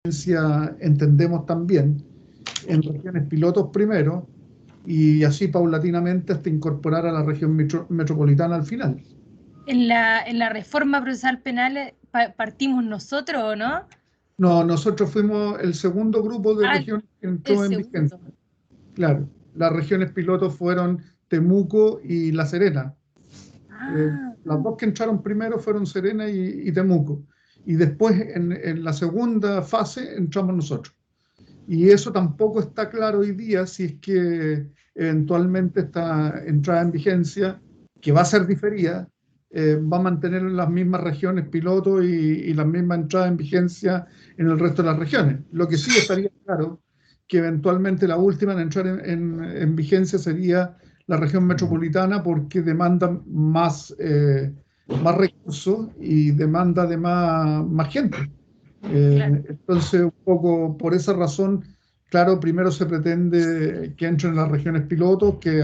entendemos también, en regiones pilotos primero, y así paulatinamente hasta incorporar a la región metropolitana al final. En la reforma procesal penal partimos nosotros, ¿o no? No, nosotros fuimos el segundo grupo de Ah, regiones que el entró en segundo. vigencia. Claro, las regiones pilotos fueron Temuco y La Serena. Ah, Las dos que entraron primero fueron Serena y Temuco. Y después, en la segunda fase, entramos nosotros. Y eso tampoco está claro hoy día si es que eventualmente esta entrada en vigencia, que va a ser diferida, va a mantener las mismas regiones piloto y las mismas entradas en vigencia en el resto de las regiones. Lo que sí estaría claro que eventualmente la última en entrar en vigencia sería la región metropolitana porque demanda más recursos y demanda de más gente. claro. Entonces, un poco por esa razón, claro, primero se pretende que entren las regiones pilotos, que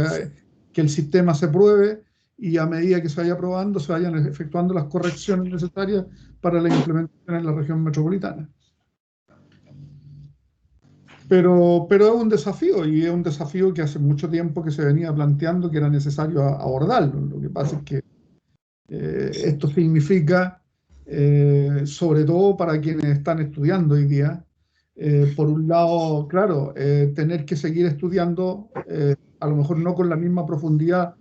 el sistema se pruebe y a medida que se vaya probando se vayan efectuando las correcciones necesarias para la implementación en la región metropolitana. Pero es un desafío y es un desafío que hace mucho tiempo que se venía planteando que era necesario abordarlo. Lo que pasa es que esto significa, sobre todo para quienes están estudiando hoy día, por un lado, claro, tener que seguir estudiando, a lo mejor no con la misma profundidad,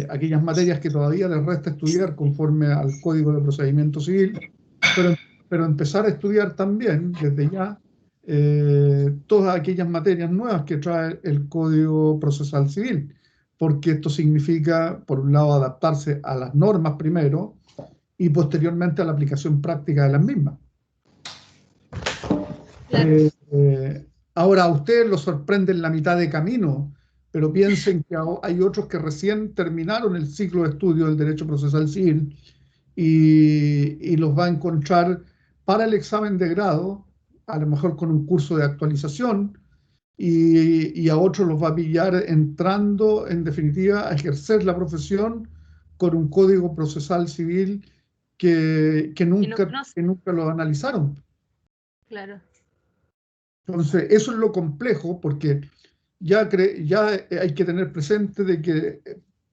aquellas materias que todavía les resta estudiar conforme al Código de Procedimiento Civil, pero, pero empezar a estudiar también desde ya todas aquellas materias nuevas que trae el Código Procesal Civil, porque esto significa, por un lado, adaptarse a las normas primero y posteriormente a la aplicación práctica de las mismas. Claro. Ahora, a ustedes los sorprende en la mitad de camino, pero piensen que hay otros que recién terminaron el ciclo de estudio del derecho procesal civil y los va a encontrar para el examen de grado, a lo mejor con un curso de actualización, y a otros los va a pillar entrando, en definitiva, a ejercer la profesión con un código procesal civil que Y no conoce. nunca lo analizaron. Claro. Entonces, eso es lo complejo, porque ya hay que tener presente de que,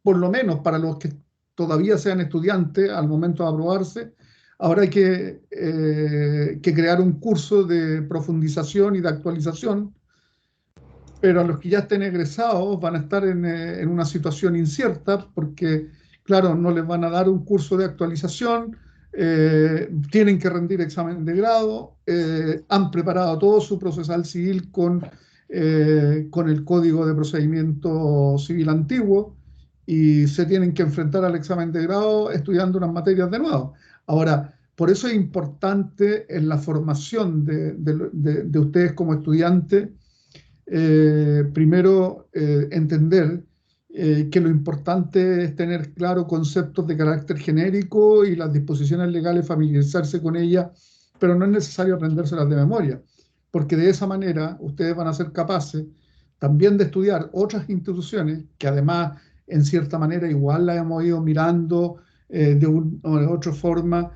por lo menos para los que todavía sean estudiantes al momento de aprobarse, ahora hay que crear un curso de profundización y de actualización, pero a los que ya estén egresados van a estar en una situación incierta porque, claro, no les van a dar un curso de actualización, tienen que rendir examen de grado, han preparado todo su procesal civil con el Código de Procedimiento Civil antiguo y se tienen que enfrentar al examen de grado estudiando unas materias de nuevo. Ahora, por eso es importante en la formación de ustedes como estudiantes primero entender que lo importante es tener claro conceptos de carácter genérico y las disposiciones legales, familiarizarse con ellas, pero no es necesario aprendérselas de memoria, porque de esa manera ustedes van a ser capaces también de estudiar otras instituciones que además en cierta manera igual las hemos ido mirando de una o de otra forma,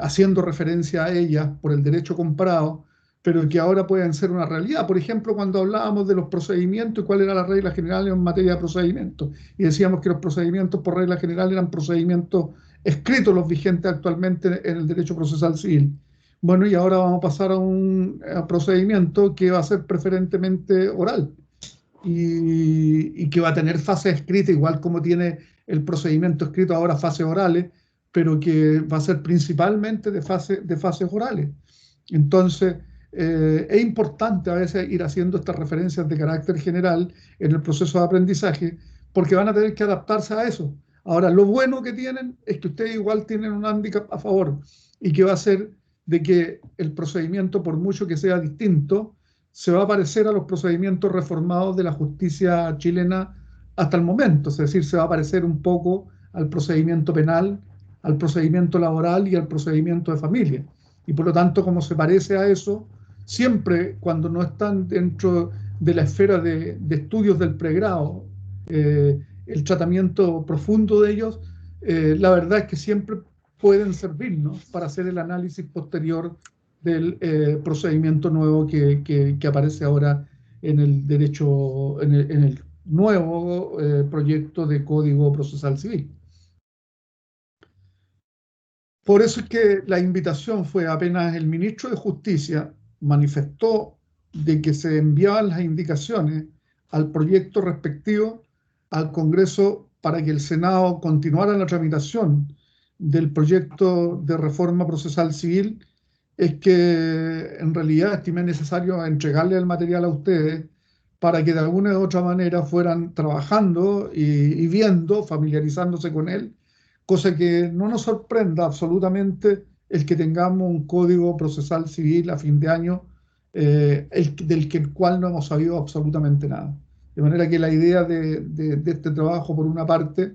haciendo referencia a ellas por el derecho comparado, pero que ahora pueden ser una realidad. Por ejemplo, cuando hablábamos de los procedimientos y cuál era la regla general en materia de procedimientos, y decíamos que los procedimientos por regla general eran procedimientos escritos los vigentes actualmente en el derecho procesal civil. Bueno, y ahora vamos a pasar a un procedimiento que va a ser preferentemente oral y que va a tener fase escrita, igual como tiene el procedimiento escrito ahora fases orales, pero que va a ser principalmente de fases orales. Entonces, es importante a veces ir haciendo estas referencias de carácter general en el proceso de aprendizaje, porque van a tener que adaptarse a eso. Ahora, lo bueno que tienen es que ustedes igual tienen un hándicap a favor y que va a ser de que el procedimiento, por mucho que sea distinto, se va a parecer a los procedimientos reformados de la justicia chilena hasta el momento, es decir, se va a parecer un poco al procedimiento penal, al procedimiento laboral y al procedimiento de familia. Y por lo tanto, como se parece a eso, siempre cuando no están dentro de la esfera de estudios del pregrado, el tratamiento profundo de ellos, la verdad es que siempre pueden servirnos para hacer el análisis posterior del procedimiento nuevo que aparece ahora en el derecho, en el nuevo proyecto de Código Procesal Civil. Por eso es que la invitación fue apenas el ministro de Justicia manifestó de que se enviaban las indicaciones al proyecto respectivo al Congreso para que el Senado continuara la tramitación del proyecto de reforma procesal civil, es que en realidad estimé necesario entregarle el material a ustedes para que de alguna u otra manera fueran trabajando y viendo, familiarizándose con él, cosa que no nos sorprenda absolutamente el que tengamos un código procesal civil a fin de año del cual no hemos sabido absolutamente nada. De manera que la idea de este trabajo, por una parte,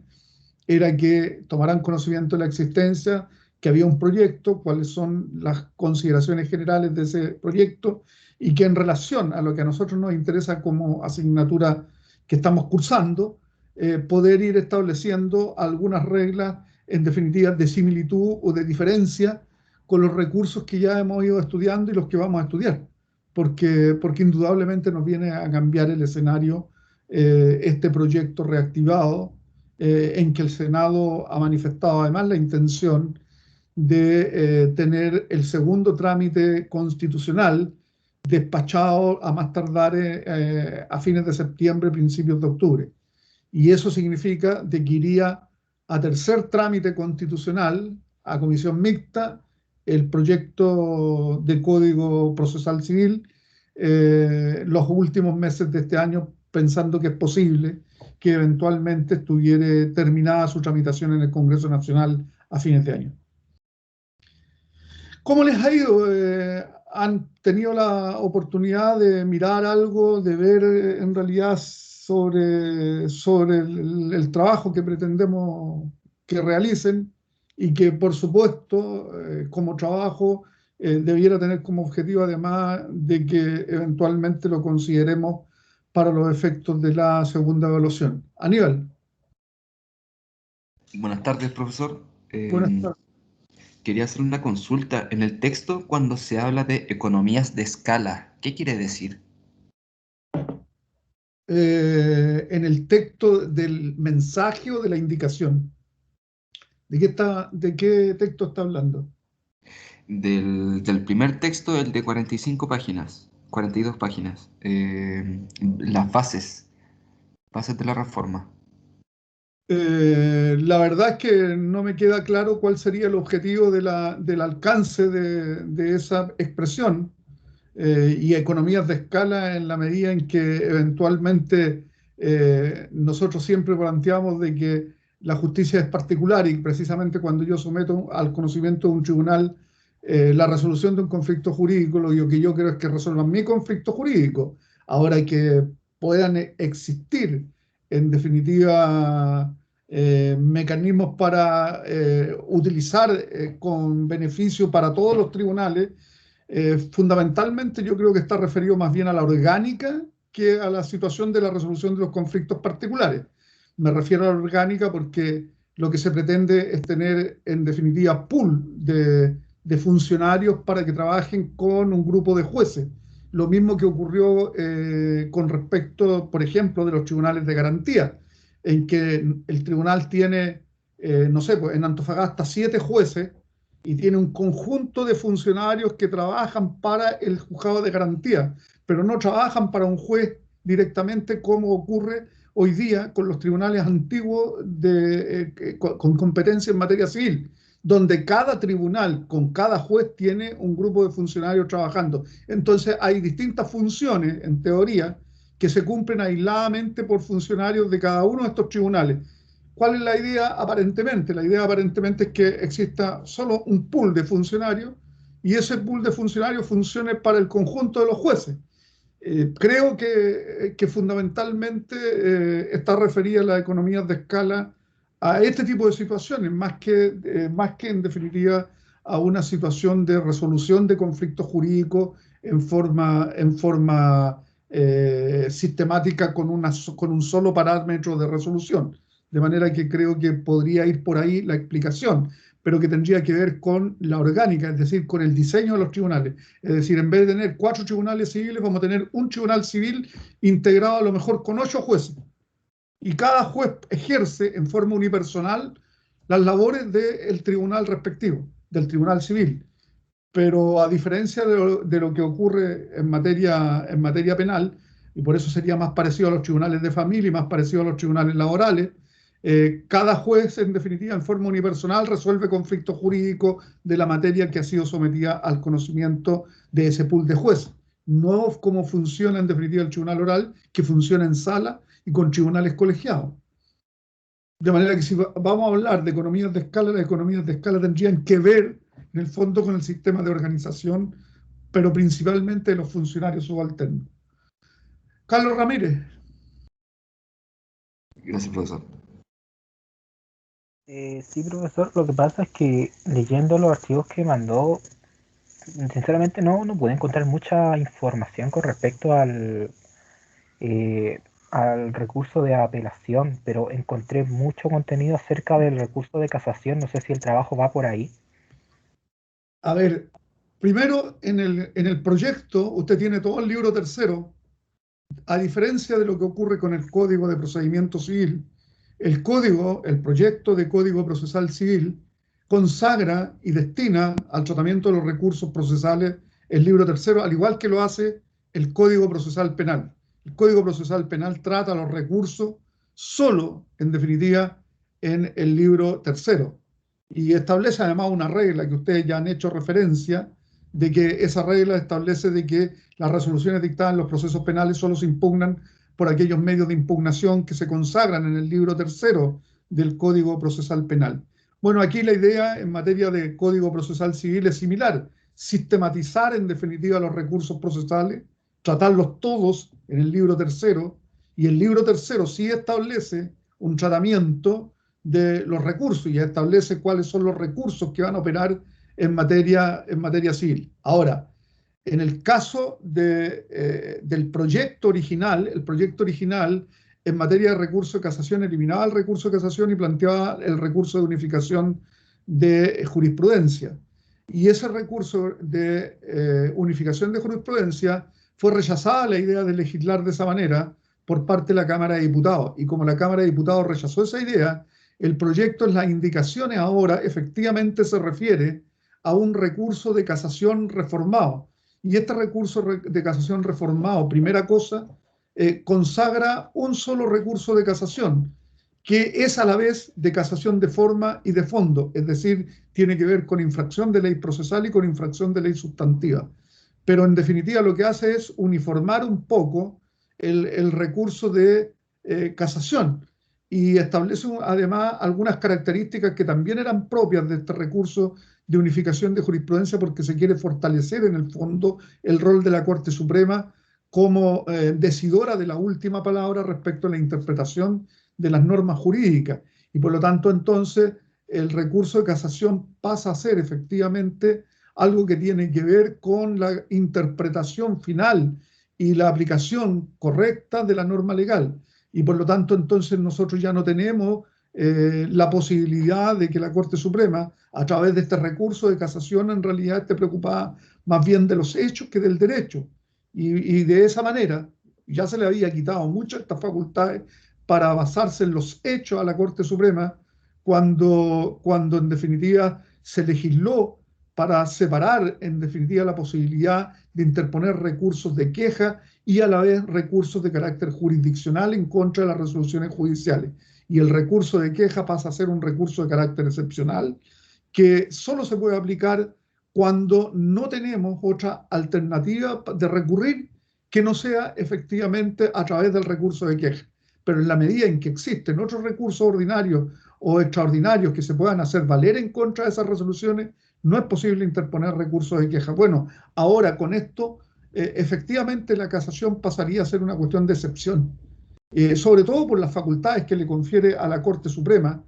era que tomaran conocimiento de la existencia, que había un proyecto, cuáles son las consideraciones generales de ese proyecto, y que en relación a lo que a nosotros nos interesa como asignatura que estamos cursando, poder ir estableciendo algunas reglas, en definitiva, de similitud o de diferencia con los recursos que ya hemos ido estudiando y los que vamos a estudiar, porque indudablemente nos viene a cambiar el escenario este proyecto reactivado, en que el Senado ha manifestado además la intención de tener el segundo trámite constitucional despachado a más tardar a fines de septiembre, principios de octubre. Y eso significa de que iría a tercer trámite constitucional, a comisión mixta, el proyecto de Código Procesal Civil los últimos meses de este año, pensando que es posible que eventualmente estuviera terminada su tramitación en el Congreso Nacional a fines de año. ¿Cómo les ha ido? ¿Han tenido la oportunidad de mirar algo, de ver en realidad sobre el trabajo que pretendemos que realicen y que, por supuesto, como trabajo, debiera tener como objetivo, además de que eventualmente lo consideremos para los efectos de la segunda evaluación? Aníbal. Buenas tardes, profesor. Buenas tardes. Quería hacer una consulta. En el texto, cuando se habla de economías de escala, ¿qué quiere decir? En el texto del mensaje o de la indicación. ¿De qué texto está hablando? Del primer texto, el de 45 páginas, 42 páginas. Las bases de la reforma. La verdad es que no me queda claro cuál sería el objetivo del alcance de esa expresión, y economías de escala en la medida en que eventualmente nosotros siempre planteamos de que la justicia es particular, y precisamente cuando yo someto al conocimiento de un tribunal la resolución de un conflicto jurídico, lo que yo quiero es que resuelvan mi conflicto jurídico. Ahora, que puedan existir, en definitiva, mecanismos para utilizar con beneficio para todos los tribunales, fundamentalmente yo creo que está referido más bien a la orgánica que a la situación de la resolución de los conflictos particulares. Me refiero a la orgánica porque lo que se pretende es tener, en definitiva, pool de funcionarios para que trabajen con un grupo de jueces. Lo mismo que ocurrió con respecto, por ejemplo, de los tribunales de garantía, en que el tribunal tiene, no sé, pues en Antofagasta 7 jueces y tiene un conjunto de funcionarios que trabajan para el juzgado de garantía, pero no trabajan para un juez directamente, como ocurre hoy día con los tribunales antiguos con competencia en materia civil, donde cada tribunal con cada juez tiene un grupo de funcionarios trabajando. Entonces hay distintas funciones, en teoría, que se cumplen aisladamente por funcionarios de cada uno de estos tribunales. ¿Cuál es la idea aparentemente? La idea aparentemente es que exista solo un pool de funcionarios y ese pool de funcionarios funcione para el conjunto de los jueces. Creo que fundamentalmente está referida a las economías de escala a este tipo de situaciones, más que en definitiva a una situación de resolución de conflictos jurídicos en forma sistemática con un solo parámetro de resolución. De manera que creo que podría ir por ahí la explicación. pero que tendría que ver con la orgánica, es decir, con el diseño de los tribunales. Es decir, en vez de tener 4 tribunales civiles, vamos a tener un tribunal civil integrado a lo mejor con 8 jueces. Y cada juez ejerce en forma unipersonal las labores del tribunal respectivo, del tribunal civil. Pero a diferencia de lo que ocurre en materia penal, y por eso sería más parecido a los tribunales de familia y más parecido a los tribunales laborales, cada juez, en definitiva, en forma unipersonal, resuelve conflictos jurídicos de la materia que ha sido sometida al conocimiento de ese pool de jueces. No como funciona, en definitiva, el tribunal oral, que funciona en sala y con tribunales colegiados. De manera que si vamos a hablar de economías de escala, las economías de escala tendrían que ver, en el fondo, con el sistema de organización, pero principalmente de los funcionarios subalternos. Carlos Ramírez. Gracias, profesor. Sí, profesor, lo que pasa es que leyendo los archivos que mandó, sinceramente no pude encontrar mucha información con respecto al recurso de apelación, pero encontré mucho contenido acerca del recurso de casación. No sé si el trabajo va por ahí. A ver, primero, en el proyecto usted tiene todo el libro tercero. A diferencia de lo que ocurre con el Código de Procedimiento Civil, el proyecto de Código Procesal Civil consagra y destina al tratamiento de los recursos procesales el libro tercero, al igual que lo hace el Código Procesal Penal. El Código Procesal Penal trata los recursos solo, en definitiva, en el libro tercero. Y establece además una regla que ustedes ya han hecho referencia, de que esa regla establece de que las resoluciones dictadas en los procesos penales solo se impugnan por aquellos medios de impugnación que se consagran en el libro tercero del Código Procesal Penal. Bueno, aquí la idea en materia de Código Procesal Civil es similar: sistematizar en definitiva los recursos procesales, tratarlos todos en el libro tercero, y el libro tercero sí establece un tratamiento de los recursos y establece cuáles son los recursos que van a operar en materia civil. Ahora, en el caso del proyecto original, el proyecto original en materia de recurso de casación eliminaba el recurso de casación y planteaba el recurso de unificación de jurisprudencia. Y ese recurso de unificación de jurisprudencia fue rechazada la idea de legislar de esa manera por parte de la Cámara de Diputados. Y como la Cámara de Diputados rechazó esa idea, el proyecto en las indicaciones ahora efectivamente se refiere a un recurso de casación reformado. Y este recurso de casación reformado, primera cosa, consagra un solo recurso de casación, que es a la vez de casación de forma y de fondo, es decir, tiene que ver con infracción de ley procesal y con infracción de ley sustantiva. Pero en definitiva lo que hace es uniformar un poco el recurso de casación, y establece además algunas características que también eran propias de este recurso de unificación de jurisprudencia, porque se quiere fortalecer en el fondo el rol de la Corte Suprema como decidora de la última palabra respecto a la interpretación de las normas jurídicas. Y por lo tanto, entonces, el recurso de casación pasa a ser efectivamente algo que tiene que ver con la interpretación final y la aplicación correcta de la norma legal. Y por lo tanto, entonces, nosotros ya no tenemos la posibilidad de que la Corte Suprema, a través de este recurso de casación, en realidad esté preocupada más bien de los hechos que del derecho. Y de esa manera ya se le había quitado muchas estas facultades para basarse en los hechos a la Corte Suprema, cuando en definitiva se legisló para separar en definitiva la posibilidad de interponer recursos de queja y a la vez recursos de carácter jurisdiccional en contra de las resoluciones judiciales. Y el recurso de queja pasa a ser un recurso de carácter excepcional que solo se puede aplicar cuando no tenemos otra alternativa de recurrir que no sea efectivamente a través del recurso de queja. Pero en la medida en que existen otros recursos ordinarios o extraordinarios que se puedan hacer valer en contra de esas resoluciones, no es posible interponer recursos de queja. Bueno, ahora con esto, efectivamente la casación pasaría a ser una cuestión de excepción, sobre todo por las facultades que le confiere a la Corte Suprema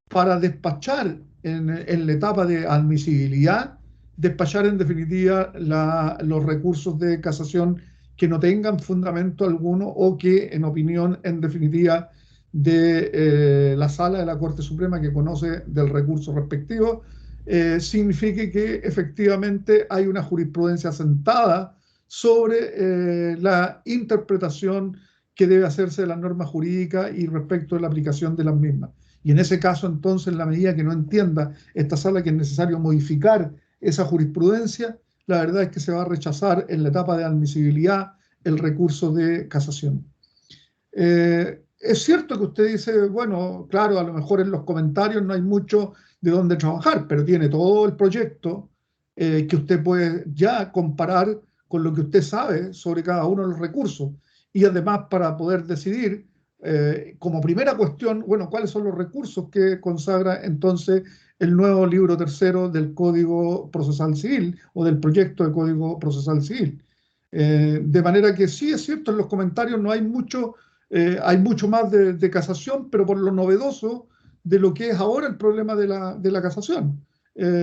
para despachar en la etapa de admisibilidad, despachar en definitiva los recursos de casación que no tengan fundamento alguno o que, en opinión, en definitiva, de la Sala de la Corte Suprema que conoce del recurso respectivo, signifique que efectivamente hay una jurisprudencia asentada sobre la interpretación que debe hacerse de las normas jurídicas y respecto de la aplicación de las mismas. Y en ese caso, entonces, en la medida que no entienda esta sala que es necesario modificar esa jurisprudencia, la verdad es que se va a rechazar en la etapa de admisibilidad el recurso de casación. Es cierto que usted dice, bueno, claro, a lo mejor en los comentarios no hay mucho de dónde trabajar, pero tiene todo el proyecto que usted puede ya comparar con lo que usted sabe sobre cada uno de los recursos. Y además para poder decidir, como primera cuestión, bueno, cuáles son los recursos que consagra entonces el nuevo libro tercero del Código Procesal Civil o del proyecto de Código Procesal Civil. De manera que sí es cierto, en los comentarios no hay mucho, hay mucho más de casación, pero por lo novedoso de lo que es ahora el problema de la casación.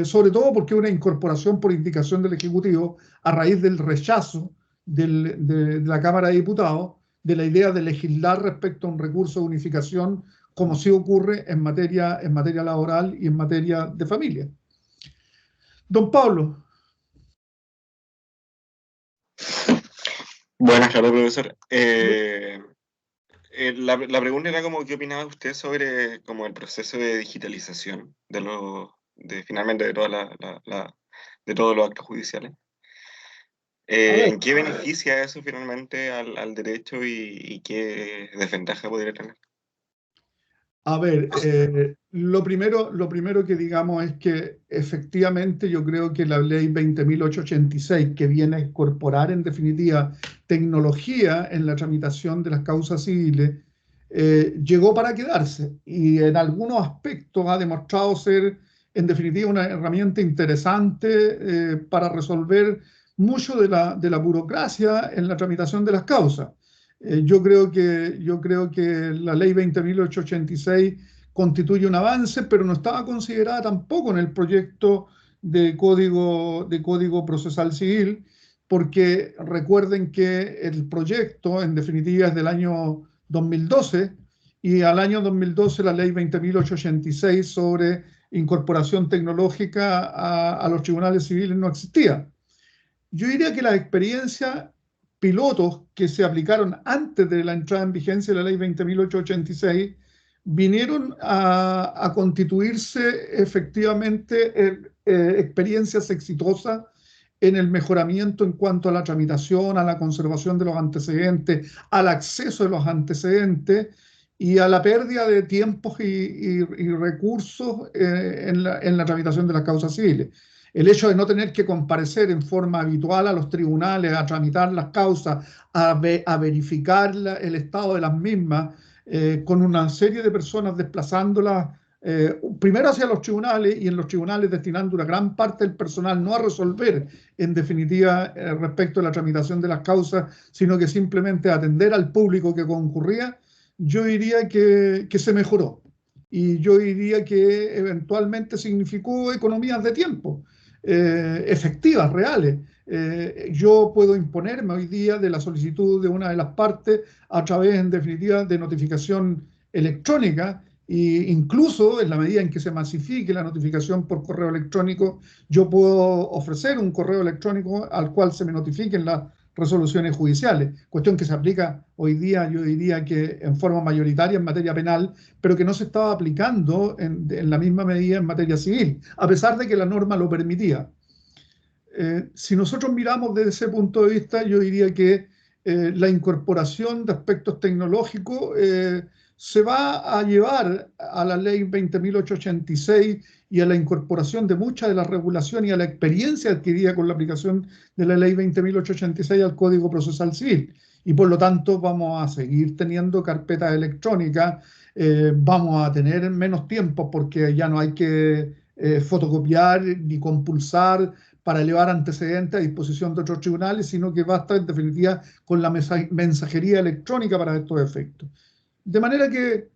Sobre todo porque una incorporación por indicación del Ejecutivo a raíz del rechazo de la Cámara de Diputados de la idea de legislar respecto a un recurso de unificación, como sí ocurre en materia laboral y en materia de familia. Don Pablo. Buenas tardes, profesor. La pregunta era como, ¿qué opinaba usted sobre como el proceso de digitalización finalmente de de todos los actos judiciales? ¿En qué beneficia eso finalmente al derecho y qué desventaja podría tener? A ver, lo primero que digamos es que efectivamente yo creo que la ley 20.886, que viene a incorporar en definitiva tecnología en la tramitación de las causas civiles, llegó para quedarse y en algunos aspectos ha demostrado ser en definitiva una herramienta interesante para resolver mucho de la burocracia en la tramitación de las causas. Yo creo que la ley 20.886 constituye un avance, pero no estaba considerada tampoco en el proyecto de código procesal civil, porque recuerden que el proyecto, en definitiva, es del año 2012, y al año 2012 la ley 20.886 sobre incorporación tecnológica a los tribunales civiles no existía. Yo diría que las experiencias pilotos que se aplicaron antes de la entrada en vigencia de la ley 20.886 vinieron a constituirse efectivamente experiencias exitosas en el mejoramiento en cuanto a la tramitación, a la conservación de los antecedentes, al acceso de los antecedentes y a la pérdida de tiempos y recursos en la tramitación de las causas civiles. El hecho de no tener que comparecer en forma habitual a los tribunales, a tramitar las causas, a verificar el estado de las mismas, con una serie de personas desplazándolas primero hacia los tribunales y en los tribunales destinando una gran parte del personal no a resolver en definitiva respecto a la tramitación de las causas, sino que simplemente a atender al público que concurría, yo diría que se mejoró. Y yo diría que eventualmente significó economías de tiempo. Efectivas, reales. Yo puedo imponerme hoy día de la solicitud de una de las partes a través, en definitiva, de notificación electrónica e incluso en la medida en que se masifique la notificación por correo electrónico, yo puedo ofrecer un correo electrónico al cual se me notifiquen las resoluciones judiciales, cuestión que se aplica hoy día, yo diría que en forma mayoritaria en materia penal, pero que no se estaba aplicando en la misma medida en materia civil, a pesar de que la norma lo permitía. Si nosotros miramos desde ese punto de vista, yo diría que la incorporación de aspectos tecnológicos se va a llevar a la ley 20.886 y a la incorporación de muchas de las regulaciones y a la experiencia adquirida con la aplicación de la ley 20.886 al Código Procesal Civil. Y por lo tanto vamos a seguir teniendo carpetas electrónicas, vamos a tener menos tiempo porque ya no hay que fotocopiar ni compulsar para elevar antecedentes a disposición de otros tribunales, sino que basta en definitiva con la mensajería electrónica para estos efectos. De manera que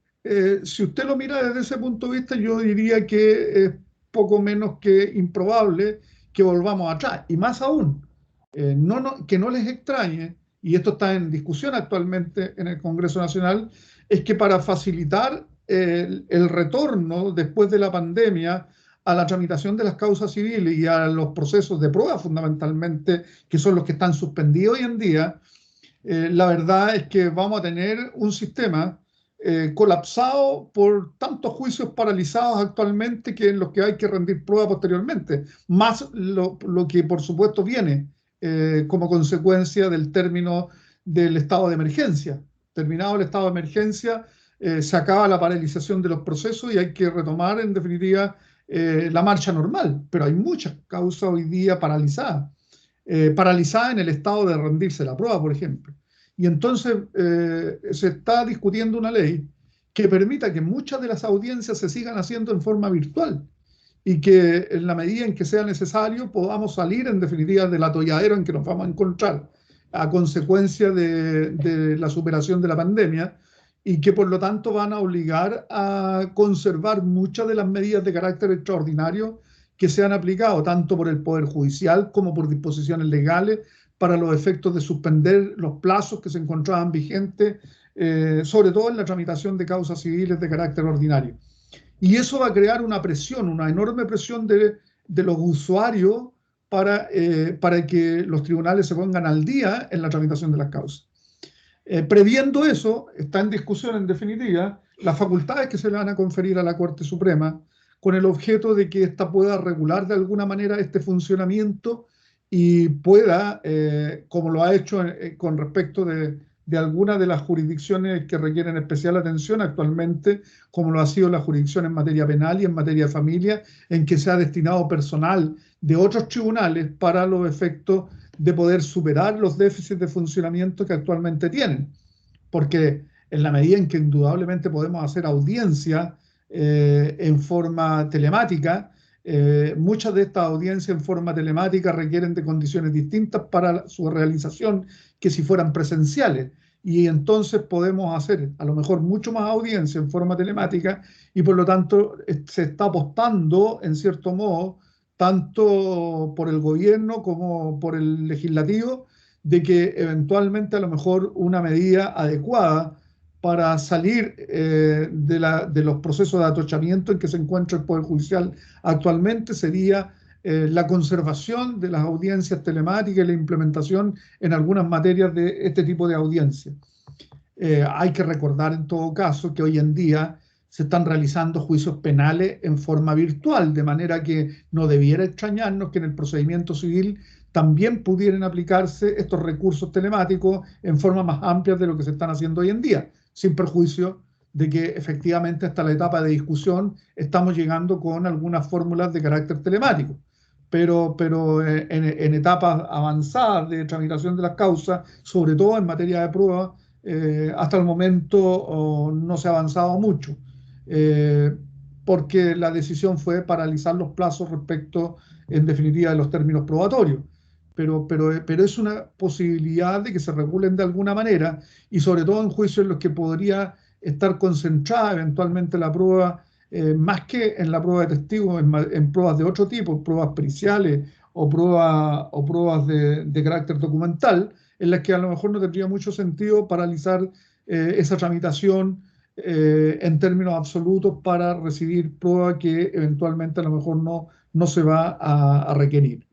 si usted lo mira desde ese punto de vista, yo diría que es poco menos que improbable que volvamos atrás. Y más aún, que no les extrañe, y esto está en discusión actualmente en el Congreso Nacional, es que para facilitar el retorno después de la pandemia a la tramitación de las causas civiles y a los procesos de prueba fundamentalmente, que son los que están suspendidos hoy en día, la verdad es que vamos a tener un sistema colapsado por tantos juicios paralizados actualmente que en los que hay que rendir prueba posteriormente, más lo que por supuesto viene como consecuencia del término del estado de emergencia. Terminado el estado de emergencia, se acaba la paralización de los procesos y hay que retomar en definitiva la marcha normal, pero hay muchas causas hoy día paralizadas. Paralizada en el estado de rendirse la prueba, por ejemplo. Y entonces se está discutiendo una ley que permita que muchas de las audiencias se sigan haciendo en forma virtual y que en la medida en que sea necesario podamos salir en definitiva del atolladero en que nos vamos a encontrar a consecuencia de la superación de la pandemia y que por lo tanto van a obligar a conservar muchas de las medidas de carácter extraordinario que se han aplicado tanto por el Poder Judicial como por disposiciones legales para los efectos de suspender los plazos que se encontraban vigentes, sobre todo en la tramitación de causas civiles de carácter ordinario. Y eso va a crear una presión, una enorme presión de los usuarios para que los tribunales se pongan al día en la tramitación de las causas. Previendo eso, está en discusión en definitiva las facultades que se le van a conferir a la Corte Suprema con el objeto de que ésta pueda regular de alguna manera este funcionamiento y pueda, como lo ha hecho con respecto de algunas de las jurisdicciones que requieren especial atención actualmente, como lo ha sido la jurisdicción en materia penal y en materia de familia, en que se ha destinado personal de otros tribunales para los efectos de poder superar los déficits de funcionamiento que actualmente tienen. Porque en la medida en que indudablemente podemos hacer audiencia en forma telemática, muchas de estas audiencias en forma telemática requieren de condiciones distintas para su realización que si fueran presenciales. Y entonces podemos hacer a lo mejor mucho más audiencia en forma telemática y por lo tanto se está apostando en cierto modo, tanto por el gobierno como por el legislativo, de que eventualmente a lo mejor una medida adecuada para salir de los procesos de atochamiento en que se encuentra el Poder Judicial actualmente sería la conservación de las audiencias telemáticas y la implementación en algunas materias de este tipo de audiencias. Hay que recordar en todo caso que hoy en día se están realizando juicios penales en forma virtual, de manera que no debiera extrañarnos que en el procedimiento civil también pudieran aplicarse estos recursos telemáticos en forma más amplia de lo que se están haciendo hoy en día, sin perjuicio de que efectivamente hasta la etapa de discusión estamos llegando con algunas fórmulas de carácter telemático. Pero en etapas avanzadas de tramitación de las causas, sobre todo en materia de prueba, hasta el momento no se ha avanzado mucho, porque la decisión fue paralizar los plazos respecto, en definitiva, de los términos probatorios. Pero es una posibilidad de que se regulen de alguna manera y sobre todo en juicios en los que podría estar concentrada eventualmente la prueba, más que en la prueba de testigos, en pruebas de otro tipo, pruebas periciales o pruebas de carácter documental, en las que a lo mejor no tendría mucho sentido paralizar esa tramitación en términos absolutos para recibir prueba que eventualmente a lo mejor no se va a requerir.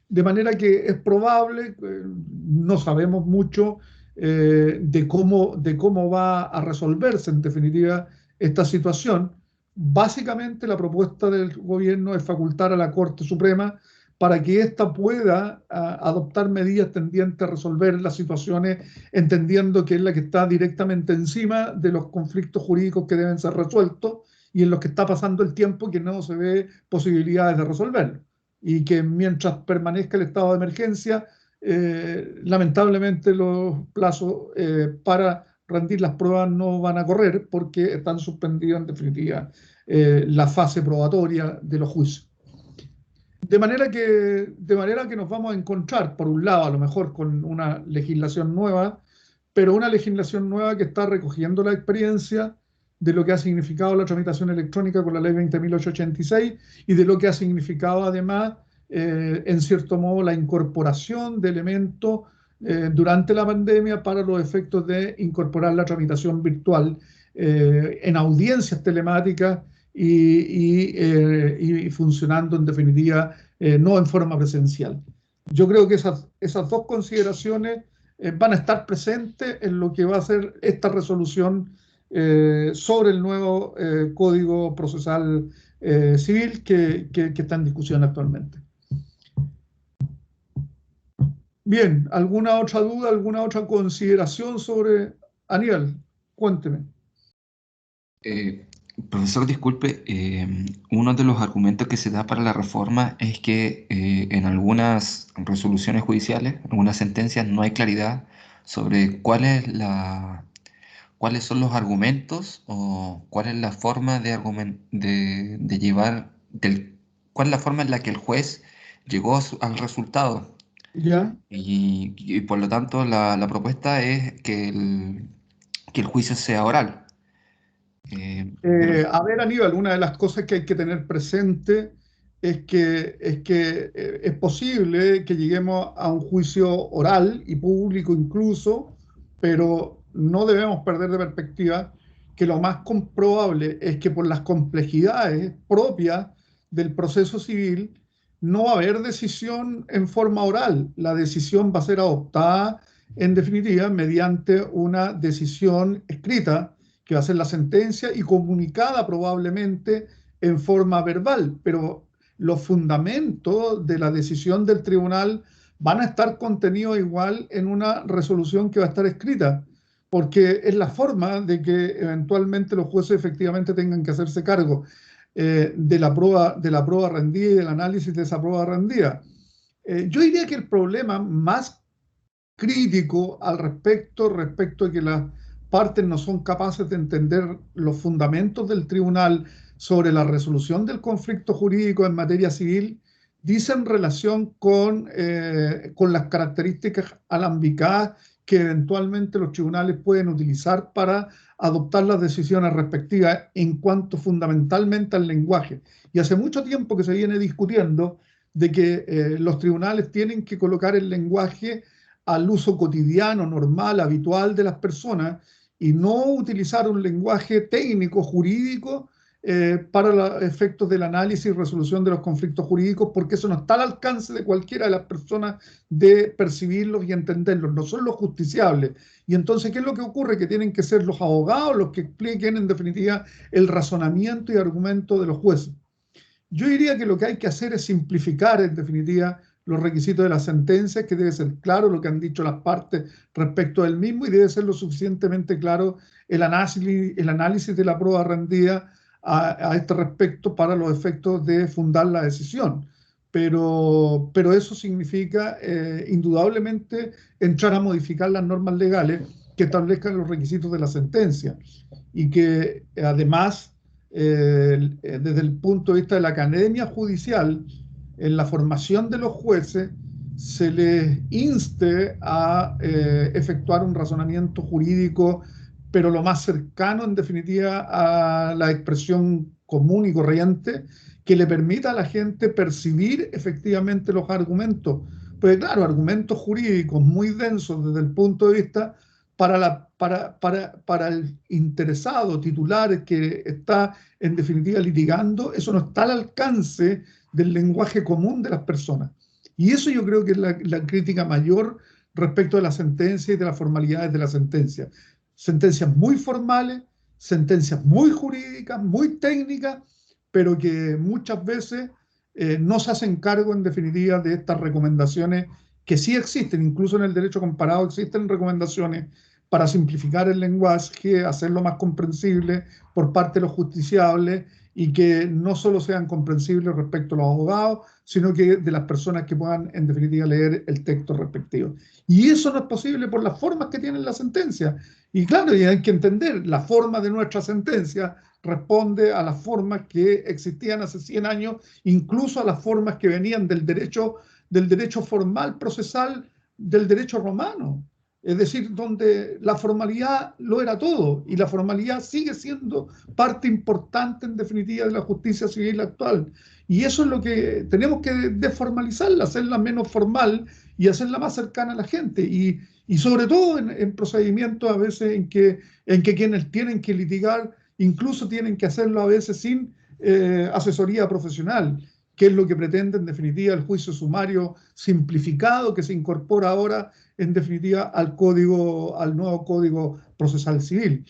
De manera que es probable, no sabemos mucho de cómo va a resolverse en definitiva esta situación. Básicamente la propuesta del gobierno es facultar a la Corte Suprema para que ésta pueda adoptar medidas tendientes a resolver las situaciones, entendiendo que es la que está directamente encima de los conflictos jurídicos que deben ser resueltos y en los que está pasando el tiempo que no se ve posibilidades de resolverlo. Y que mientras permanezca el estado de emergencia, lamentablemente los plazos para rendir las pruebas no van a correr porque están suspendidos en definitiva la fase probatoria de los juicios. De manera que nos vamos a encontrar, por un lado, a lo mejor con una legislación nueva, pero una legislación nueva que está recogiendo la experiencia de lo que ha significado la tramitación electrónica con la ley 20.886 y de lo que ha significado además, en cierto modo, la incorporación de elementos durante la pandemia para los efectos de incorporar la tramitación virtual en audiencias telemáticas y funcionando en definitiva no en forma presencial. Yo creo que esas dos consideraciones van a estar presentes en lo que va a ser esta resolución sobre el nuevo Código Procesal Civil que está en discusión actualmente. Bien, ¿alguna otra duda, alguna otra consideración sobre Aníbal? Cuénteme. Profesor, disculpe, uno de los argumentos que se da para la reforma es que en algunas resoluciones judiciales, en algunas sentencias, no hay claridad sobre cuáles son los argumentos o cuál es la forma de llevar, cuál es la forma en la que el juez llegó al resultado. ¿Ya? Y por lo tanto la propuesta es que el juicio sea oral. A ver, Aníbal, una de las cosas que hay que tener presente es que es posible que lleguemos a un juicio oral y público incluso, pero no debemos perder de perspectiva que lo más comprobable es que por las complejidades propias del proceso civil no va a haber decisión en forma oral. La decisión va a ser adoptada en definitiva mediante una decisión escrita que va a ser la sentencia y comunicada probablemente en forma verbal, pero los fundamentos de la decisión del tribunal van a estar contenidos igual en una resolución que va a estar escrita, porque es la forma de que eventualmente los jueces efectivamente tengan que hacerse cargo de la prueba rendida y del análisis de esa prueba rendida. Yo diría que el problema más crítico al respecto de que las partes no son capaces de entender los fundamentos del tribunal sobre la resolución del conflicto jurídico en materia civil, dice en relación con las características alambicadas que eventualmente los tribunales pueden utilizar para adoptar las decisiones respectivas en cuanto fundamentalmente al lenguaje. Y hace mucho tiempo que se viene discutiendo de que los tribunales tienen que colocar el lenguaje al uso cotidiano, normal, habitual de las personas y no utilizar un lenguaje técnico, jurídico, para los efectos del análisis y resolución de los conflictos jurídicos, porque eso no está al alcance de cualquiera de las personas de percibirlos y entenderlos, no son los justiciables. Y entonces, ¿qué es lo que ocurre? Que tienen que ser los abogados los que expliquen en definitiva el razonamiento y argumento de los jueces. Yo diría que lo que hay que hacer es simplificar en definitiva los requisitos de la sentencia, que debe ser claro lo que han dicho las partes respecto del mismo y debe ser lo suficientemente claro el análisis de la prueba rendida a este respecto para los efectos de fundar la decisión. Pero eso significa indudablemente entrar a modificar las normas legales que establezcan los requisitos de la sentencia y que además desde el punto de vista de la academia judicial, en la formación de los jueces se les inste a efectuar un razonamiento jurídico, pero lo más cercano en definitiva a la expresión común y corriente, que le permita a la gente percibir efectivamente los argumentos. Pues claro, argumentos jurídicos muy densos desde el punto de vista para el interesado titular que está en definitiva litigando, eso no está al alcance del lenguaje común de las personas. Y eso yo creo que es la crítica mayor respecto de la sentencia y de las formalidades de la sentencia. Sentencias muy formales, sentencias muy jurídicas, muy técnicas, pero que muchas veces no se hacen cargo en definitiva de estas recomendaciones que sí existen, incluso en el derecho comparado existen recomendaciones para simplificar el lenguaje, hacerlo más comprensible por parte de los justiciables y que no solo sean comprensibles respecto a los abogados, sino que de las personas que puedan en definitiva leer el texto respectivo. Y eso no es posible por las formas que tiene la sentencia. Y claro, y hay que entender, la forma de nuestra sentencia responde a las formas que existían hace 100 años, incluso a las formas que venían del derecho formal procesal del derecho romano. Es decir, donde la formalidad lo era todo y la formalidad sigue siendo parte importante en definitiva de la justicia civil actual. Y eso es lo que tenemos que desformalizarla, hacerla menos formal y hacerla más cercana a la gente. Y sobre todo en procedimientos a veces en que quienes tienen que litigar incluso tienen que hacerlo a veces sin asesoría profesional, que es lo que pretende en definitiva el juicio sumario simplificado que se incorpora ahora en definitiva al nuevo Código Procesal Civil.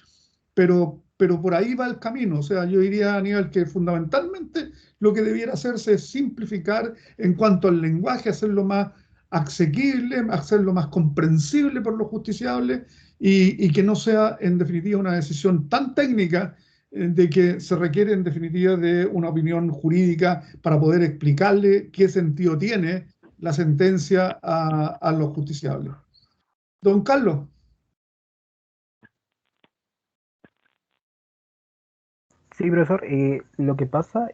Pero por ahí va el camino. O sea, yo diría, Aníbal, que fundamentalmente lo que debiera hacerse es simplificar en cuanto al lenguaje, hacerlo más asequible, hacerlo más comprensible por los justiciables y que no sea en definitiva una decisión tan técnica de que se requiere en definitiva de una opinión jurídica para poder explicarle qué sentido tiene la sentencia a los justiciables. Don Carlos. Sí, profesor, lo que pasa,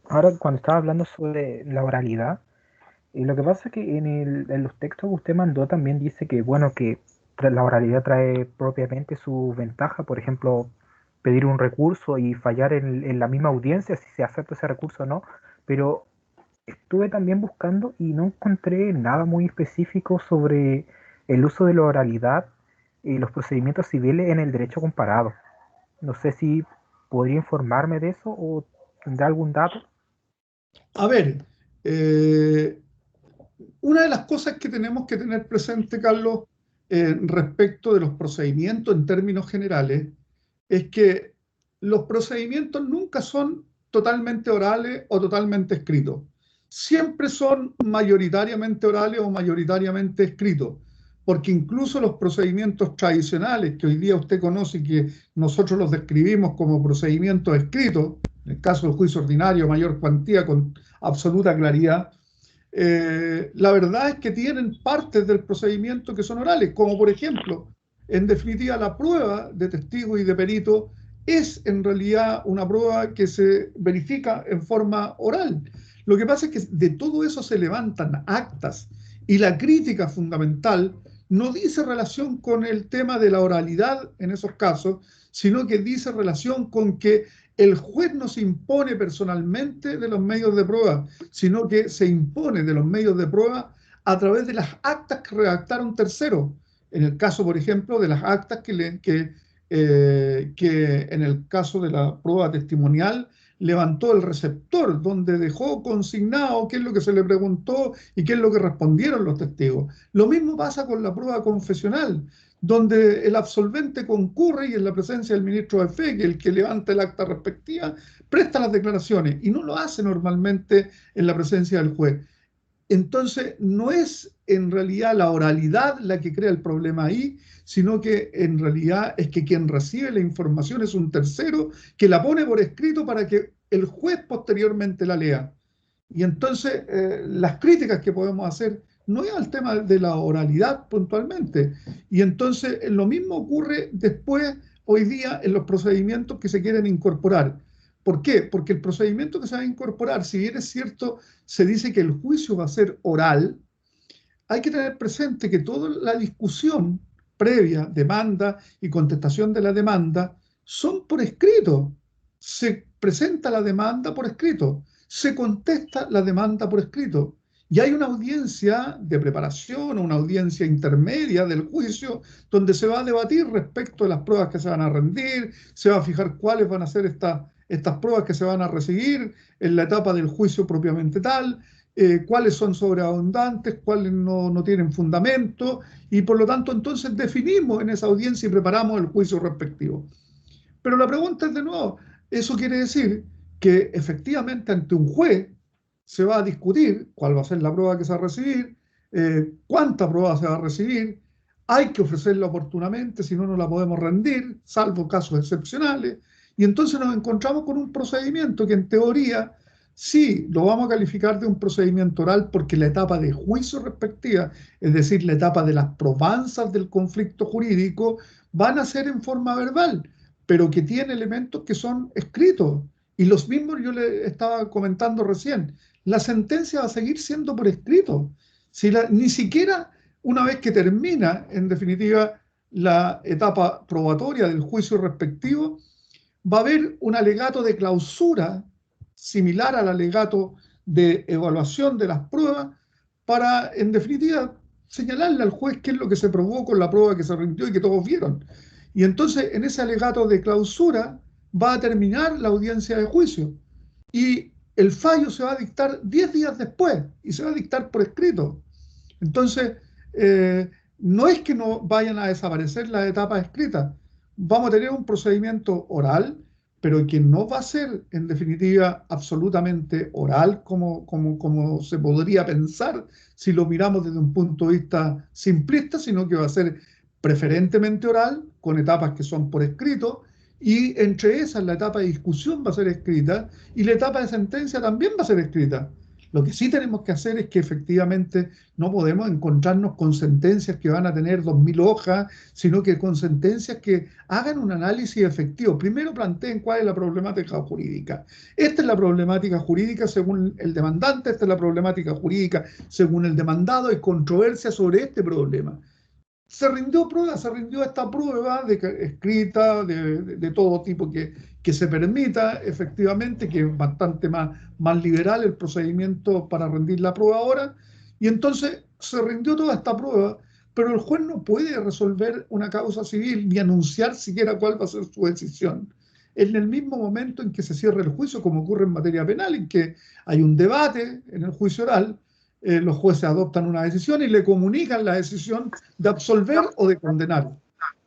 ahora cuando estaba hablando sobre la oralidad, lo que pasa es que en los textos que usted mandó también dice que, bueno, que la oralidad trae propiamente su ventaja, por ejemplo, pedir un recurso y fallar en la misma audiencia si se acepta ese recurso o no, pero estuve también buscando y no encontré nada muy específico sobre el uso de la oralidad y los procedimientos civiles en el derecho comparado. No sé si podría informarme de eso o tendrá algún dato. A ver, una de las cosas que tenemos que tener presente, Carlos, respecto de los procedimientos en términos generales, es que los procedimientos nunca son totalmente orales o totalmente escritos. Siempre son mayoritariamente orales o mayoritariamente escritos, porque incluso los procedimientos tradicionales que hoy día usted conoce y que nosotros los describimos como procedimientos escritos, en el caso del juicio ordinario, mayor cuantía con absoluta claridad, la verdad es que tienen partes del procedimiento que son orales, como por ejemplo, en definitiva, la prueba de testigo y de perito es en realidad una prueba que se verifica en forma oral. Lo que pasa es que de todo eso se levantan actas y la crítica fundamental no dice relación con el tema de la oralidad en esos casos, sino que dice relación con que el juez no se impone personalmente de los medios de prueba, sino que se impone de los medios de prueba a través de las actas que redactaron terceros. En el caso, por ejemplo, de las actas que en el caso de la prueba testimonial levantó el receptor, donde dejó consignado qué es lo que se le preguntó y qué es lo que respondieron los testigos. Lo mismo pasa con la prueba confesional, donde el absolvente concurre y en la presencia del ministro de Fe, que es el que levanta el acta respectiva, presta las declaraciones y no lo hace normalmente en la presencia del juez. Entonces, no es en realidad la oralidad la que crea el problema ahí, sino que en realidad es que quien recibe la información es un tercero que la pone por escrito para que el juez posteriormente la lea. Y entonces las críticas que podemos hacer no es al tema de la oralidad puntualmente. Y entonces lo mismo ocurre después, hoy día, en los procedimientos que se quieren incorporar. ¿Por qué? Porque el procedimiento que se va a incorporar, si bien es cierto, se dice que el juicio va a ser oral, hay que tener presente que toda la discusión previa, demanda y contestación de la demanda, son por escrito. Se presenta la demanda por escrito, se contesta la demanda por escrito. Y hay una audiencia de preparación, una audiencia intermedia del juicio, donde se va a debatir respecto de las pruebas que se van a rendir, se va a fijar cuáles van a ser estas pruebas que se van a recibir en la etapa del juicio propiamente tal, cuáles son sobreabundantes, cuáles no tienen fundamento, y por lo tanto entonces definimos en esa audiencia y preparamos el juicio respectivo. Pero la pregunta es de nuevo, ¿eso quiere decir que efectivamente ante un juez se va a discutir cuál va a ser la prueba que se va a recibir, cuánta prueba se va a recibir, hay que ofrecerla oportunamente, si no, no la podemos rendir, salvo casos excepcionales, y entonces nos encontramos con un procedimiento que en teoría sí lo vamos a calificar de un procedimiento oral porque la etapa de juicio respectiva, es decir, la etapa de las probanzas del conflicto jurídico, van a ser en forma verbal, pero que tiene elementos que son escritos. Y los mismos yo le estaba comentando recién, la sentencia va a seguir siendo por escrito. Ni siquiera una vez que termina, en definitiva, la etapa probatoria del juicio respectivo, va a haber un alegato de clausura similar al alegato de evaluación de las pruebas para, en definitiva, señalarle al juez qué es lo que se probó con la prueba que se rindió y que todos vieron. Y entonces, en ese alegato de clausura, va a terminar la audiencia de juicio y el fallo se va a dictar 10 días después y se va a dictar por escrito. Entonces, no es que no vayan a desaparecer las etapas escritas, vamos a tener un procedimiento oral, pero que no va a ser, en definitiva, absolutamente oral como se podría pensar si lo miramos desde un punto de vista simplista, sino que va a ser preferentemente oral, con etapas que son por escrito, y entre esas la etapa de discusión va a ser escrita y la etapa de sentencia también va a ser escrita. Lo que sí tenemos que hacer es que efectivamente no podemos encontrarnos con sentencias que van a tener 2000 hojas, sino que con sentencias que hagan un análisis efectivo. Primero planteen cuál es la problemática jurídica. Esta es la problemática jurídica según el demandante, esta es la problemática jurídica según el demandado, hay controversia sobre este problema. Se rindió esta prueba escrita de todo tipo que se permita, efectivamente, que es bastante más liberal el procedimiento para rendir la prueba ahora, y entonces se rindió toda esta prueba, pero el juez no puede resolver una causa civil ni anunciar siquiera cuál va a ser su decisión en el mismo momento en que se cierre el juicio, como ocurre en materia penal, en que hay un debate en el juicio oral. Los jueces adoptan una decisión y le comunican la decisión de absolver o de condenar.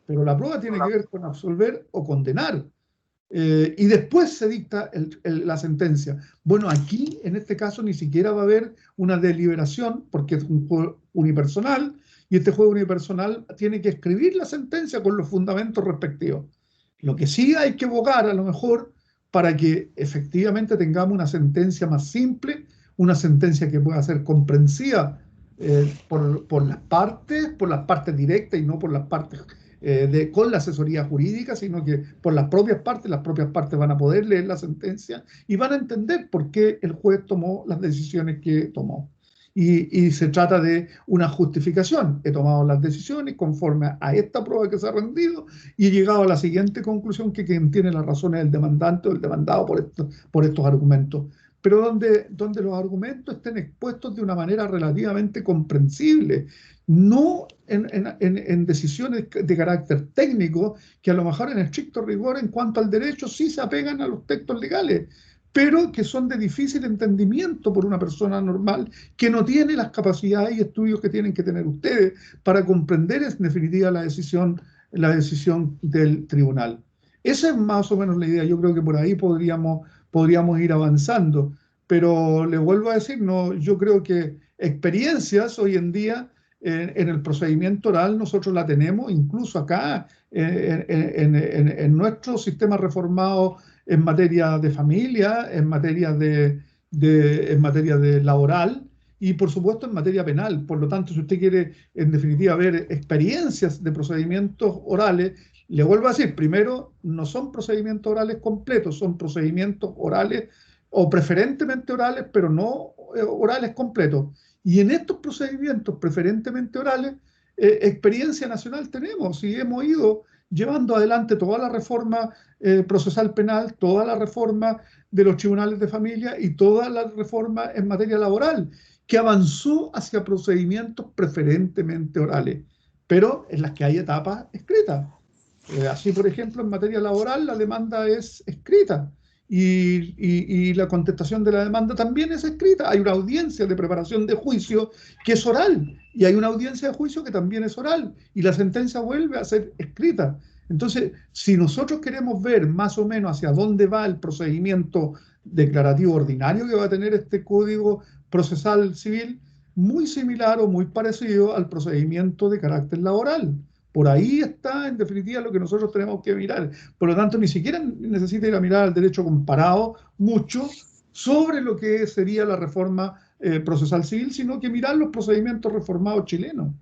Pero la prueba tiene que ver con absolver o condenar. Y después se dicta la sentencia. Bueno, aquí, en este caso, ni siquiera va a haber una deliberación, porque es un juego unipersonal, y este juego unipersonal tiene que escribir la sentencia con los fundamentos respectivos. Lo que sí hay que abogar, a lo mejor, para que efectivamente tengamos una sentencia más simple, una sentencia que pueda ser comprensiva por las partes directas y no por las partes con la asesoría jurídica, sino que por las propias partes van a poder leer la sentencia y van a entender por qué el juez tomó las decisiones que tomó. Y se trata de una justificación. He tomado las decisiones conforme a esta prueba que se ha rendido y he llegado a la siguiente conclusión, que quien tiene las razones es el demandante o el demandado por estos argumentos. Pero donde los argumentos estén expuestos de una manera relativamente comprensible, no en decisiones de carácter técnico, que a lo mejor en estricto rigor en cuanto al derecho sí se apegan a los textos legales, pero que son de difícil entendimiento por una persona normal que no tiene las capacidades y estudios que tienen que tener ustedes para comprender en definitiva la decisión del tribunal. Esa es más o menos la idea. Yo creo que por ahí podríamos ir avanzando, pero le vuelvo a decir, no, yo creo que experiencias hoy en día en el procedimiento oral nosotros la tenemos, incluso acá en nuestro sistema reformado en materia de familia, en materia de laboral y por supuesto en materia penal. Por lo tanto, si usted quiere en definitiva ver experiencias de procedimientos orales, le vuelvo a decir, primero, no son procedimientos orales completos, son procedimientos orales o preferentemente orales, pero no orales completos. Y en estos procedimientos preferentemente orales, experiencia nacional tenemos y hemos ido llevando adelante toda la reforma procesal penal, toda la reforma de los tribunales de familia y toda la reforma en materia laboral, que avanzó hacia procedimientos preferentemente orales, pero en las que hay etapas escritas. Así, por ejemplo, en materia laboral la demanda es escrita y la contestación de la demanda también es escrita. Hay una audiencia de preparación de juicio que es oral y hay una audiencia de juicio que también es oral y la sentencia vuelve a ser escrita. Entonces, si nosotros queremos ver más o menos hacia dónde va el procedimiento declarativo ordinario que va a tener este Código Procesal Civil, muy similar o muy parecido al procedimiento de carácter laboral. Por ahí está, en definitiva, lo que nosotros tenemos que mirar. Por lo tanto, ni siquiera necesita ir a mirar al derecho comparado mucho sobre lo que sería la reforma procesal civil, sino que mirar los procedimientos reformados chilenos.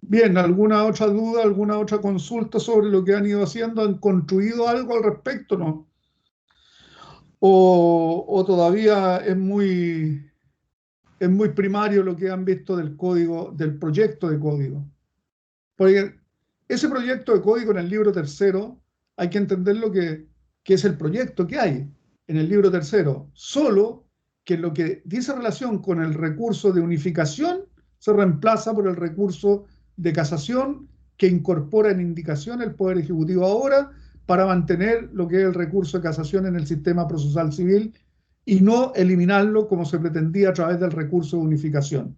Bien, ¿alguna otra duda, alguna otra consulta sobre lo que han ido haciendo? ¿Han construido algo al respecto, no? ¿O todavía es muy primario lo que han visto del código, del proyecto de código? Porque ese proyecto de código en el libro tercero hay que entender lo que es el proyecto que hay en el libro tercero, solo que lo que dice relación con el recurso de unificación se reemplaza por el recurso de casación que incorpora en indicación el Poder Ejecutivo ahora para mantener lo que es el recurso de casación en el sistema procesal civil y no eliminarlo como se pretendía a través del recurso de unificación.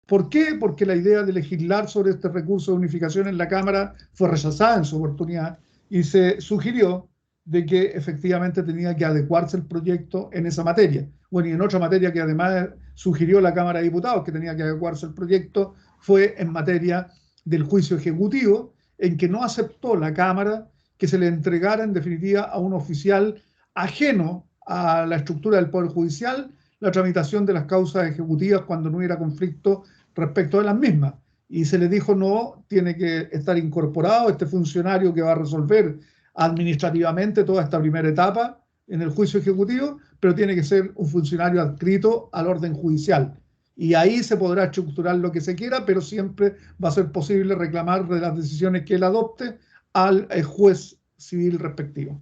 ¿Por qué? Porque la idea de legislar sobre este recurso de unificación en la Cámara fue rechazada en su oportunidad y se sugirió de que efectivamente tenía que adecuarse el proyecto en esa materia. Bueno, y en otra materia que además sugirió la Cámara de Diputados que tenía que adecuarse el proyecto fue en materia del juicio ejecutivo, en que no aceptó la Cámara que se le entregara en definitiva a un oficial ajeno a la estructura del Poder Judicial la tramitación de las causas ejecutivas cuando no hubiera conflicto respecto de las mismas. Y se le dijo, no, tiene que estar incorporado este funcionario que va a resolver administrativamente toda esta primera etapa en el juicio ejecutivo, pero tiene que ser un funcionario adscrito al orden judicial. Y ahí se podrá estructurar lo que se quiera, pero siempre va a ser posible reclamar de las decisiones que él adopte al juez civil respectivo.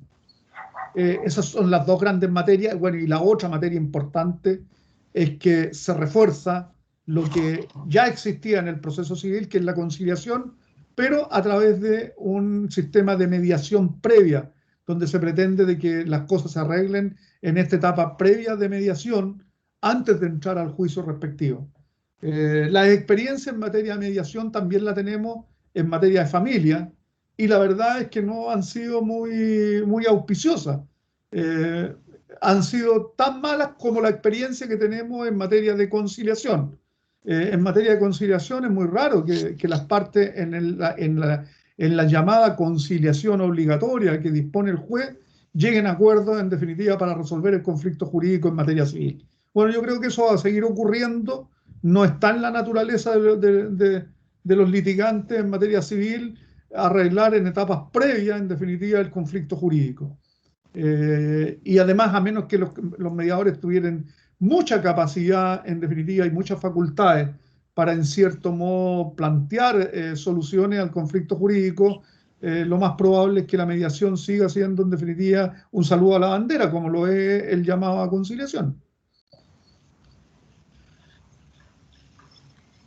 Esas son las dos grandes materias. Bueno, y la otra materia importante es que se refuerza lo que ya existía en el proceso civil, que es la conciliación, pero a través de un sistema de mediación previa, donde se pretende de que las cosas se arreglen en esta etapa previa de mediación antes de entrar al juicio respectivo. La experiencia en materia de mediación también la tenemos en materia de familia, y la verdad es que no han sido muy auspiciosas. Han sido tan malas como la experiencia que tenemos en materia de conciliación. En materia de conciliación es muy raro que las partes en la llamada conciliación obligatoria que dispone el juez lleguen a acuerdos en definitiva para resolver el conflicto jurídico en materia civil. Bueno, yo creo que eso va a seguir ocurriendo, no está en la naturaleza de los litigantes en materia civil arreglar en etapas previas, en definitiva, el conflicto jurídico. Y además, a menos que los mediadores tuvieran mucha capacidad, en definitiva, y muchas facultades para, en cierto modo, plantear soluciones al conflicto jurídico, lo más probable es que la mediación siga siendo, en definitiva, un saludo a la bandera, como lo es el llamado a conciliación.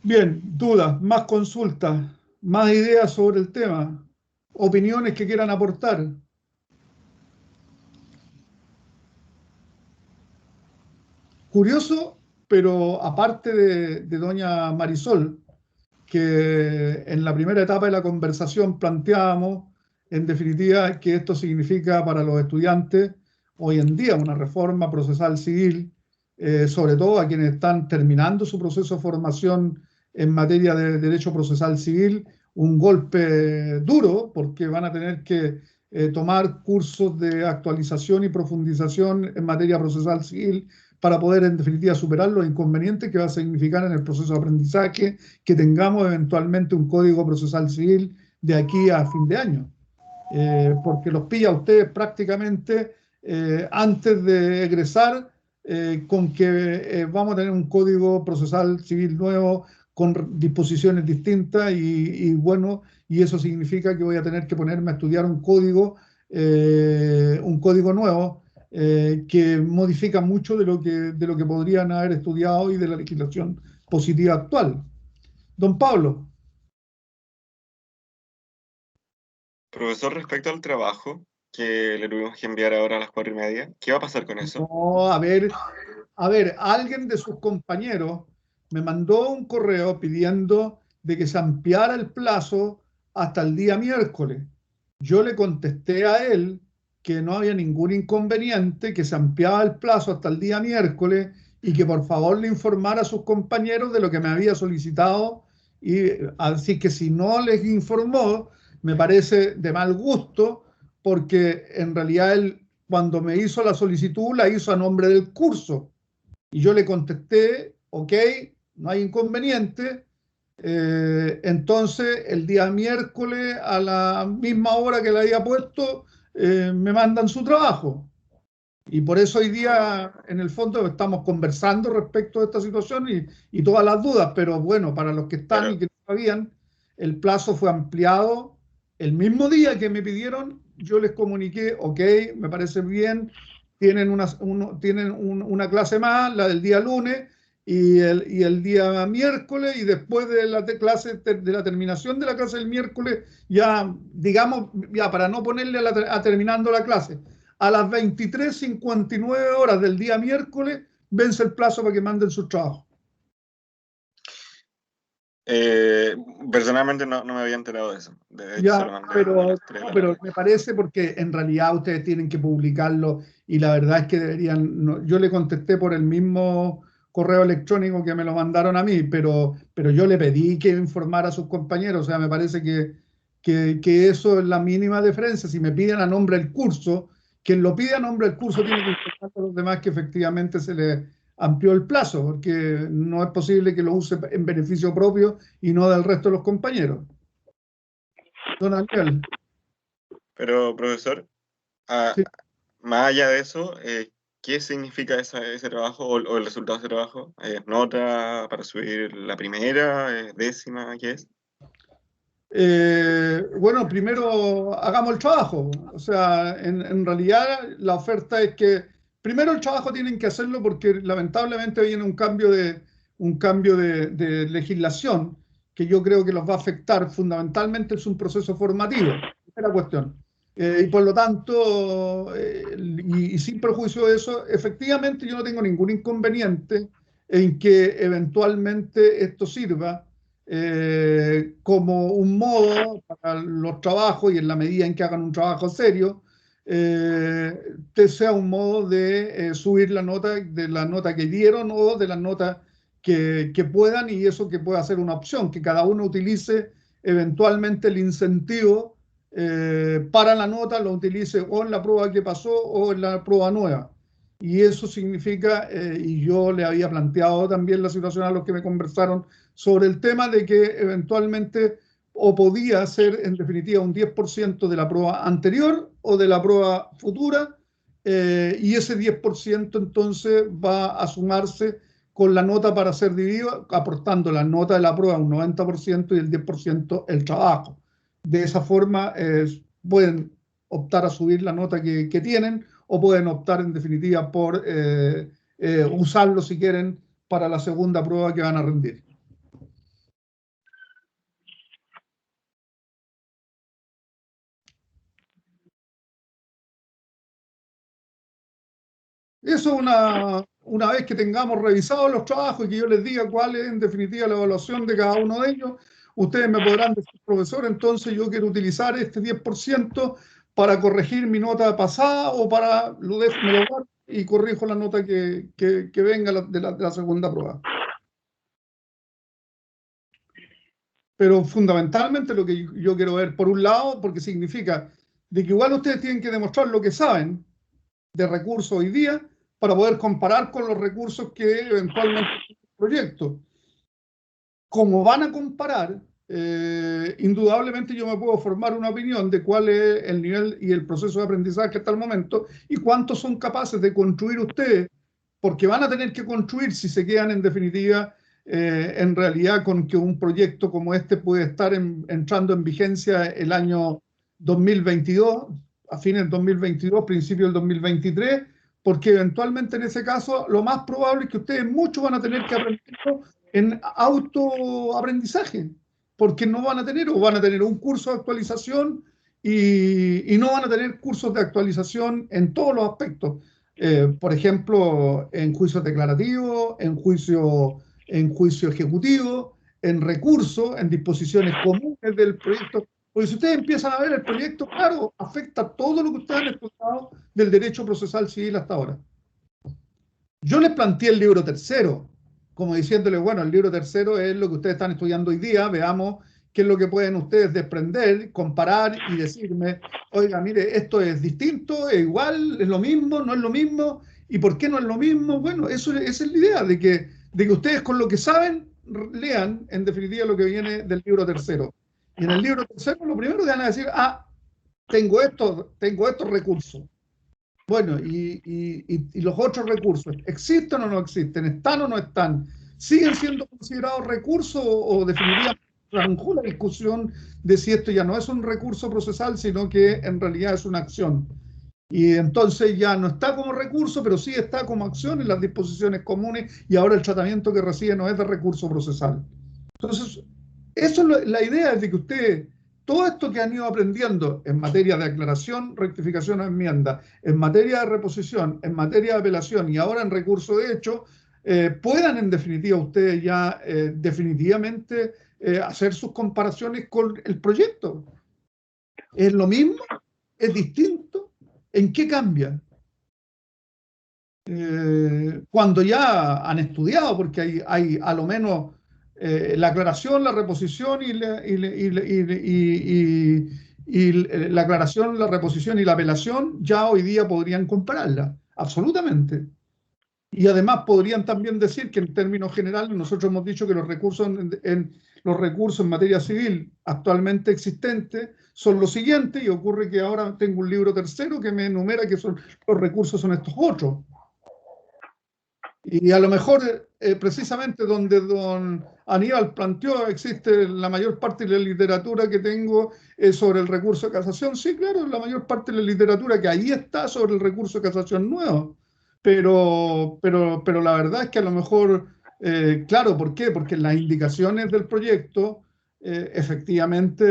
Bien, dudas, más consultas, más ideas sobre el tema, opiniones que quieran aportar. Curioso, pero aparte de doña Marisol, que en la primera etapa de la conversación planteábamos, en definitiva, que esto significa para los estudiantes hoy en día una reforma procesal civil, sobre todo a quienes están terminando su proceso de formación en materia de derecho procesal civil, un golpe duro, porque van a tener que tomar cursos de actualización y profundización en materia procesal civil para poder, en definitiva, superar los inconvenientes que va a significar en el proceso de aprendizaje que tengamos eventualmente un código procesal civil de aquí a fin de año. Porque los pilla a ustedes prácticamente antes de egresar con que vamos a tener un código procesal civil nuevo con disposiciones distintas y bueno, y eso significa que voy a tener que ponerme a estudiar un código nuevo que modifica mucho de lo que podrían haber estudiado y de la legislación positiva actual. Don Pablo. Profesor, respecto al trabajo que le tuvimos que enviar ahora a las 4:30, ¿qué va a pasar con eso? No, a ver, alguien de sus compañeros me mandó un correo pidiendo de que se ampliara el plazo hasta el día miércoles. Yo le contesté a él que no había ningún inconveniente, que se ampliaba el plazo hasta el día miércoles y que por favor le informara a sus compañeros de lo que me había solicitado. Y así que si no les informó, me parece de mal gusto, porque en realidad él, cuando me hizo la solicitud, la hizo a nombre del curso. Y yo le contesté, ok, no hay inconveniente. Entonces, el día miércoles, a la misma hora que le había puesto, me mandan su trabajo. Y por eso hoy día, en el fondo, estamos conversando respecto a esta situación y todas las dudas, pero bueno, para los que están y que no sabían, el plazo fue ampliado el mismo día que me pidieron. Yo les comuniqué, ok, me parece bien, tienen una clase más, la del día lunes, y el día miércoles, y después de la clase, de la terminación de la clase del miércoles, ya, digamos, ya para no ponerle a terminando la clase, a las 23:59 horas del día miércoles, vence el plazo para que manden sus trabajos. Personalmente no me había enterado de eso. De hecho, Ya, pero me parece porque en realidad ustedes tienen que publicarlo y la verdad es que deberían, yo le contesté por el mismo correo electrónico que me lo mandaron a mí, pero yo le pedí que informara a sus compañeros, o sea, me parece que eso es la mínima diferencia. Si me piden a nombre del curso, quien lo pide a nombre del curso tiene que informar a los demás que efectivamente se le amplió el plazo, porque no es posible que lo use en beneficio propio y no del resto de los compañeros. Don Ángel. Pero, profesor, Sí. más allá de eso, ¿qué significa ese trabajo o el resultado de ese trabajo? ¿Es nota para subir la primera, décima, qué es? Bueno, primero hagamos el trabajo. O sea, en realidad la oferta es que primero el trabajo tienen que hacerlo porque lamentablemente viene un cambio de legislación que yo creo que los va a afectar. Fundamentalmente es un proceso formativo, primera cuestión. Y por lo tanto, y sin perjuicio de eso, efectivamente yo no tengo ningún inconveniente en que eventualmente esto sirva como un modo para los trabajos y en la medida en que hagan un trabajo serio, sea un modo de subir la nota de la nota que dieron o de la nota que puedan, y eso que pueda ser una opción, que cada uno utilice eventualmente el incentivo para la nota, lo utilice o en la prueba que pasó o en la prueba nueva. Y eso significa, y yo le había planteado también la situación a los que me conversaron sobre el tema de que eventualmente o podía ser en definitiva un 10% de la prueba anterior o de la prueba futura, y ese 10% entonces va a sumarse con la nota para ser dividido, aportando la nota de la prueba un 90% y el 10% el trabajo. De esa forma pueden optar a subir la nota que tienen o pueden optar en definitiva por usarlo si quieren para la segunda prueba que van a rendir. Eso una vez que tengamos revisados los trabajos y que yo les diga cuál es en definitiva la evaluación de cada uno de ellos, ustedes me podrán decir, profesor, entonces yo quiero utilizar este 10% para corregir mi nota pasada o para me lo guardo y corrijo la nota que venga de la segunda prueba. Pero fundamentalmente lo que yo quiero ver, por un lado, porque significa de que igual ustedes tienen que demostrar lo que saben de recursos hoy día para poder comparar con los recursos que eventualmente tiene el proyecto. Como van a comparar, indudablemente yo me puedo formar una opinión de cuál es el nivel y el proceso de aprendizaje hasta el momento y cuántos son capaces de construir ustedes, porque van a tener que construir si se quedan en definitiva en realidad con que un proyecto como este puede estar entrando en vigencia el año 2022, a fines del 2022, principio del 2023, porque eventualmente en ese caso lo más probable es que ustedes muchos van a tener que aprender en autoaprendizaje, porque no van a tener o van a tener un curso de actualización y no van a tener cursos de actualización en todos los aspectos. Por ejemplo, en juicios declarativos, en juicio ejecutivo, en recursos, en disposiciones comunes del proyecto. Porque si ustedes empiezan a ver el proyecto, claro, afecta todo lo que ustedes han estudiado del derecho procesal civil hasta ahora. Yo les planteé el libro tercero, como diciéndole, bueno, el libro tercero es lo que ustedes están estudiando hoy día, veamos qué es lo que pueden ustedes desprender, comparar y decirme, oiga, mire, esto es distinto, es igual, es lo mismo, no es lo mismo, ¿y por qué no es lo mismo? Bueno, esa es la idea, de que ustedes con lo que saben lean, en definitiva, lo que viene del libro tercero. Y en el libro tercero, lo primero que van a decir, tengo estos recursos. Bueno, y los otros recursos, ¿existen o no existen? ¿Están o no están? ¿Siguen siendo considerados recursos o definitivamente arrancó la discusión de si esto ya no es un recurso procesal, sino que en realidad es una acción? Y entonces ya no está como recurso, pero sí está como acción en las disposiciones comunes y ahora el tratamiento que recibe no es de recurso procesal. Entonces, eso es la idea, es de que usted, todo esto que han ido aprendiendo en materia de aclaración, rectificación o enmienda, en materia de reposición, en materia de apelación y ahora en recurso de hecho, puedan en definitiva ustedes ya definitivamente hacer sus comparaciones con el proyecto. ¿Es lo mismo? ¿Es distinto? ¿En qué cambia? Cuando ya han estudiado, porque hay a lo menos la aclaración, la reposición la aclaración, la reposición y la apelación, ya hoy día podrían compararla, absolutamente. Y además podrían también decir que en términos generales nosotros hemos dicho que los recursos los recursos en materia civil actualmente existentes son los siguientes, y ocurre que ahora tengo un libro tercero que me enumera que los recursos son estos otros. Y a lo mejor precisamente donde don Aníbal planteó, existe la mayor parte de la literatura que tengo sobre el recurso de casación. Sí, claro, la mayor parte de la literatura que ahí está sobre el recurso de casación nuevo. Pero la verdad es que a lo mejor, claro, ¿por qué? Porque en las indicaciones del proyecto, efectivamente,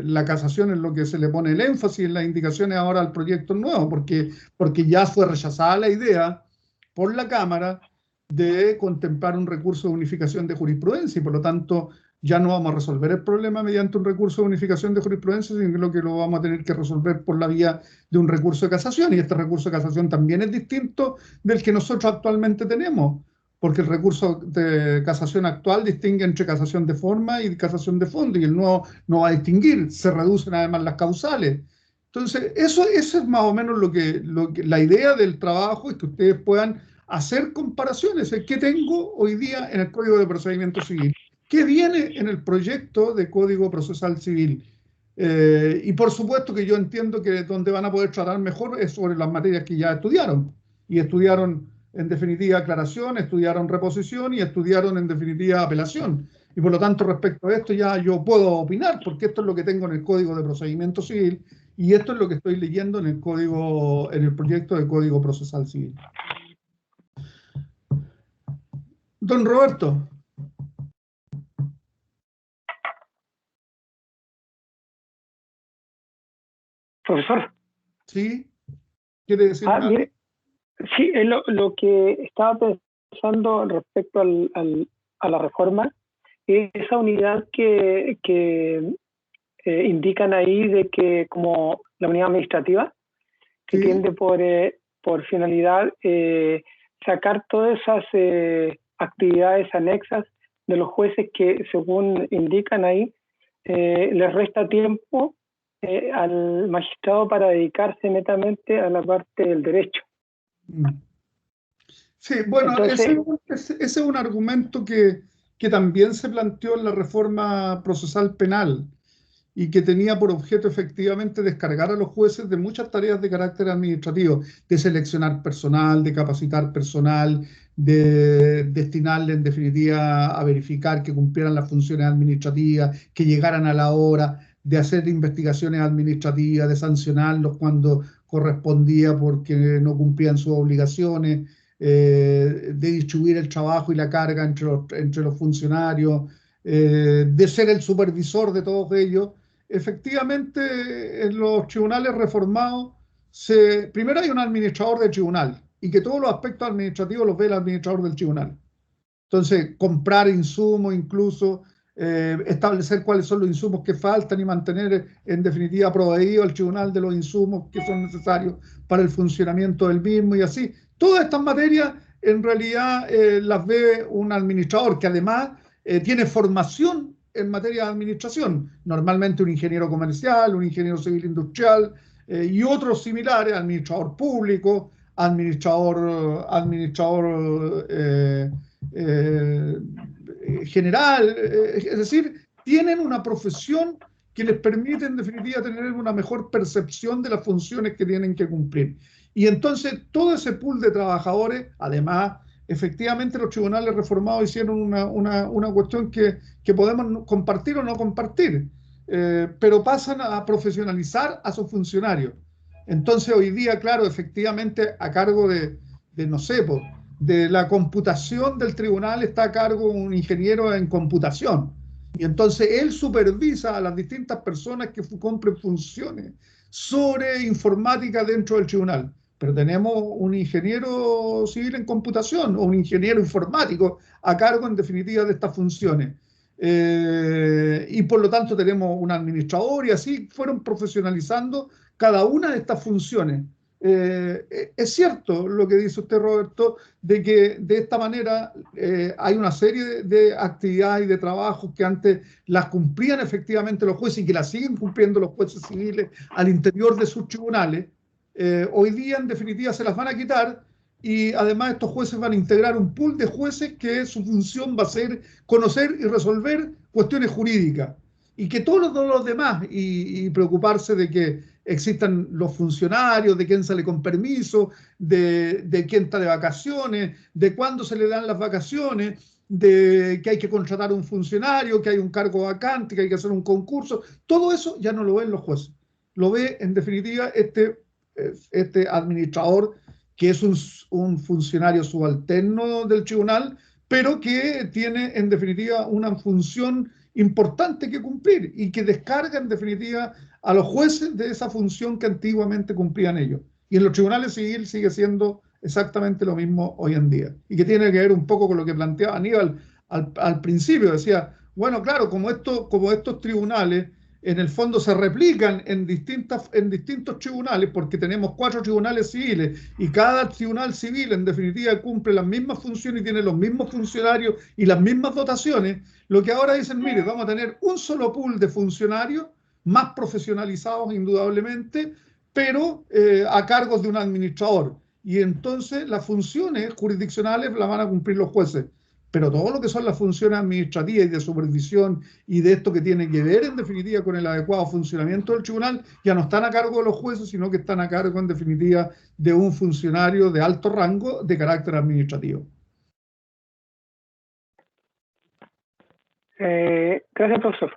la casación es lo que se le pone el énfasis en las indicaciones ahora al proyecto nuevo, porque ya fue rechazada la idea por la Cámara de contemplar un recurso de unificación de jurisprudencia y por lo tanto ya no vamos a resolver el problema mediante un recurso de unificación de jurisprudencia, sino que lo vamos a tener que resolver por la vía de un recurso de casación, y este recurso de casación también es distinto del que nosotros actualmente tenemos, porque el recurso de casación actual distingue entre casación de forma y casación de fondo, y el nuevo no va a distinguir, se reducen además las causales. Entonces, eso es más o menos la idea del trabajo, es que ustedes puedan hacer comparaciones. ¿Qué tengo hoy día en el Código de Procedimiento Civil? ¿Qué viene en el proyecto de Código Procesal Civil? Y por supuesto que yo entiendo que donde van a poder tratar mejor es sobre las materias que ya estudiaron. Y estudiaron, en definitiva, aclaración, estudiaron reposición y estudiaron, en definitiva, apelación. Y por lo tanto, respecto a esto ya yo puedo opinar, porque esto es lo que tengo en el Código de Procedimiento Civil y esto es lo que estoy leyendo en el proyecto de Código Procesal Civil. Don Roberto. Profesor. ¿Sí? ¿Quiere decir algo? Mire, sí, es lo que estaba pensando respecto a la reforma, esa unidad que indican ahí de que como la unidad administrativa, que ¿Sí? tiende por finalidad sacar todas esas actividades anexas de los jueces que, según indican ahí, les resta tiempo al magistrado para dedicarse netamente a la parte del derecho. Sí, bueno, entonces, ese es un argumento que también se planteó en la reforma procesal penal y que tenía por objeto efectivamente descargar a los jueces de muchas tareas de carácter administrativo, de seleccionar personal, de capacitar personal, de destinarle en definitiva a verificar que cumplieran las funciones administrativas, que llegaran a la hora, de hacer investigaciones administrativas, de sancionarlos cuando correspondía porque no cumplían sus obligaciones, de distribuir el trabajo y la carga entre los funcionarios, de ser el supervisor de todos ellos. Efectivamente, en los tribunales reformados, primero hay un administrador de tribunal y que todos los aspectos administrativos los ve el administrador del tribunal. Entonces, comprar insumos, incluso establecer cuáles son los insumos que faltan y mantener, en definitiva, proveído al tribunal de los insumos que son necesarios para el funcionamiento del mismo y así. Todas estas materias, en realidad, las ve un administrador que además tiene formación en materia de administración, normalmente un ingeniero comercial, un ingeniero civil industrial y otros similares, administrador público, administrador general, es decir, tienen una profesión que les permite en definitiva tener una mejor percepción de las funciones que tienen que cumplir. Y entonces todo ese pool de trabajadores, además, efectivamente los tribunales reformados hicieron una cuestión que podemos compartir o no compartir, pero pasan a profesionalizar a sus funcionarios. Entonces hoy día, claro, efectivamente a cargo no sé, de la computación del tribunal está a cargo un ingeniero en computación. Y entonces él supervisa a las distintas personas que cumplen funciones sobre informática dentro del tribunal. Pero tenemos un ingeniero civil en computación o un ingeniero informático a cargo, en definitiva, de estas funciones. Y por lo tanto tenemos un administrador y así fueron profesionalizando cada una de estas funciones. Es cierto lo que dice usted, Roberto, de que de esta manera hay una serie de actividades y de trabajos que antes las cumplían efectivamente los jueces y que las siguen cumpliendo los jueces civiles al interior de sus tribunales. Hoy día, en definitiva, se las van a quitar y además estos jueces van a integrar un pool de jueces que su función va a ser conocer y resolver cuestiones jurídicas y que todos los demás y preocuparse de que existan los funcionarios, de quién sale con permiso, de quién está de vacaciones, de cuándo se le dan las vacaciones, de que hay que contratar un funcionario, que hay un cargo vacante, que hay que hacer un concurso. Todo eso ya no lo ven los jueces. Lo ve, en definitiva, este administrador, que es un funcionario subalterno del tribunal, pero que tiene, en definitiva, una función importante que cumplir y que descarga, en definitiva, a los jueces de esa función que antiguamente cumplían ellos. Y en los tribunales civiles sigue siendo exactamente lo mismo hoy en día. Y que tiene que ver un poco con lo que planteaba Aníbal al principio. Decía, bueno, claro, como estos tribunales en el fondo se replican en distintos tribunales, porque tenemos 4 tribunales civiles y cada tribunal civil en definitiva cumple las mismas funciones y tiene los mismos funcionarios y las mismas dotaciones. Lo que ahora dicen, mire, vamos a tener un solo pool de funcionarios más profesionalizados indudablemente, pero a cargo de un administrador. Y entonces las funciones jurisdiccionales las van a cumplir los jueces. Pero todo lo que son las funciones administrativas y de supervisión y de esto que tiene que ver en definitiva con el adecuado funcionamiento del tribunal, ya no están a cargo de los jueces, sino que están a cargo en definitiva de un funcionario de alto rango de carácter administrativo. Gracias, profesor.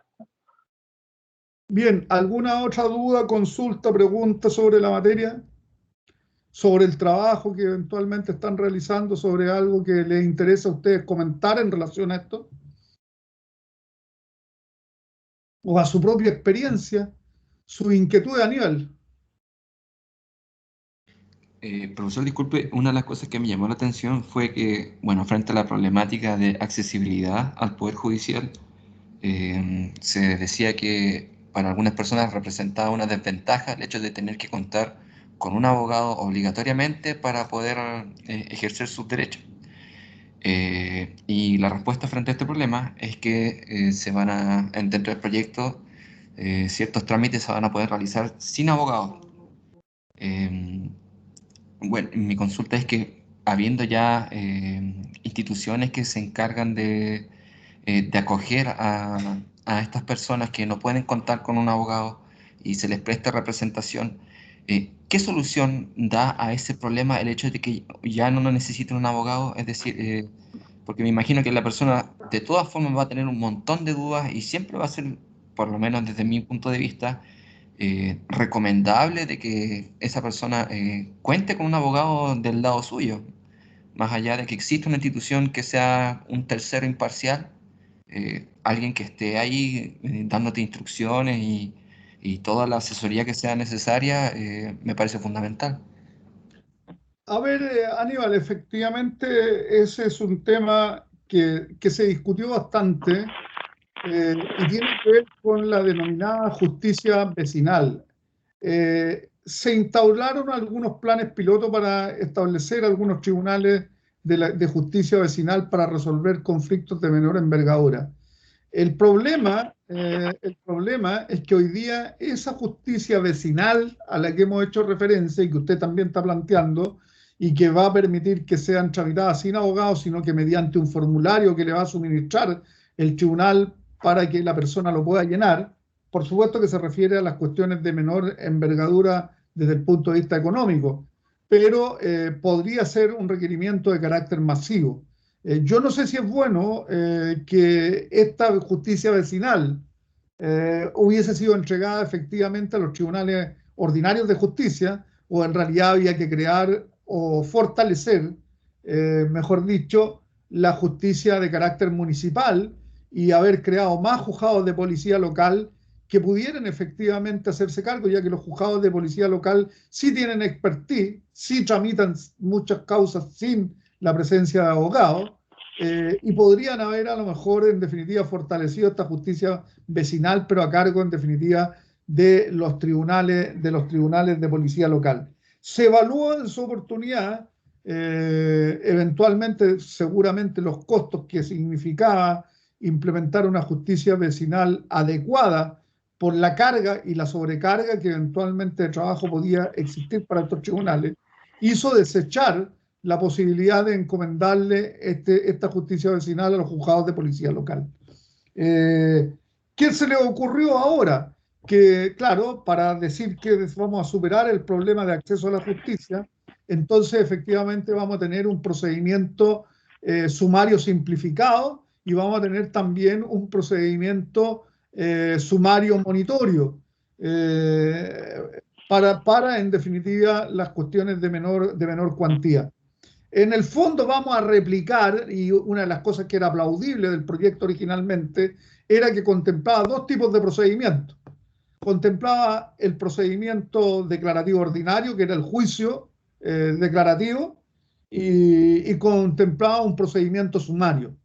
Bien, ¿alguna otra duda, consulta, pregunta sobre la materia? ¿Sobre el trabajo que eventualmente están realizando, sobre algo que les interesa a ustedes comentar en relación a esto? ¿O a su propia experiencia, su inquietud a nivel? Profesor, disculpe, una de las cosas que me llamó la atención fue que, bueno, frente a la problemática de accesibilidad al Poder Judicial, se decía que para algunas personas representaba una desventaja el hecho de tener que contar con un abogado obligatoriamente para poder ejercer sus derechos. Y la respuesta frente a este problema es que dentro del proyecto ciertos trámites se van a poder realizar sin abogado. Bueno, mi consulta es que habiendo ya instituciones que se encargan de acoger a estas personas que no pueden contar con un abogado y se les presta representación, ¿qué solución da a ese problema el hecho de que ya no necesiten un abogado? Es decir, porque me imagino que la persona de todas formas va a tener un montón de dudas y siempre va a ser, por lo menos desde mi punto de vista, recomendable de que esa persona cuente con un abogado del lado suyo, más allá de que exista una institución que sea un tercero imparcial, alguien que esté ahí dándote instrucciones y toda la asesoría que sea necesaria, me parece fundamental. A ver, Aníbal, efectivamente ese es un tema que se discutió bastante y tiene que ver con la denominada justicia vecinal. Se instauraron algunos planes piloto para establecer algunos tribunales de justicia vecinal para resolver conflictos de menor envergadura. El problema es que hoy día esa justicia vecinal a la que hemos hecho referencia y que usted también está planteando y que va a permitir que sean tramitadas sin abogados, sino que mediante un formulario que le va a suministrar el tribunal para que la persona lo pueda llenar, por supuesto que se refiere a las cuestiones de menor envergadura desde el punto de vista económico, pero podría ser un requerimiento de carácter masivo. Yo no sé si es bueno que esta justicia vecinal hubiese sido entregada efectivamente a los tribunales ordinarios de justicia, o en realidad había que crear o fortalecer, mejor dicho, la justicia de carácter municipal y haber creado más juzgados de policía local que pudieran efectivamente hacerse cargo, ya que los juzgados de policía local sí tienen expertise, sí tramitan muchas causas sin la presencia de abogados, y podrían haber a lo mejor en definitiva fortalecido esta justicia vecinal, pero a cargo en definitiva de los tribunales de policía local. Se evalúa en su oportunidad eventualmente seguramente los costos que significaba implementar una justicia vecinal adecuada por la carga y la sobrecarga que eventualmente de trabajo podía existir para estos tribunales, hizo desechar la posibilidad de encomendarle esta justicia vecinal a los juzgados de policía local. ¿Qué se le ocurrió ahora? Que, claro, para decir que vamos a superar el problema de acceso a la justicia, entonces efectivamente vamos a tener un procedimiento sumario simplificado y vamos a tener también un procedimiento sumario monitorio para, en definitiva, las cuestiones de menor cuantía. En el fondo vamos a replicar, y una de las cosas que era aplaudible del proyecto originalmente, era que contemplaba dos tipos de procedimientos. Contemplaba el procedimiento declarativo ordinario, que era el juicio declarativo, y contemplaba un procedimiento sumario.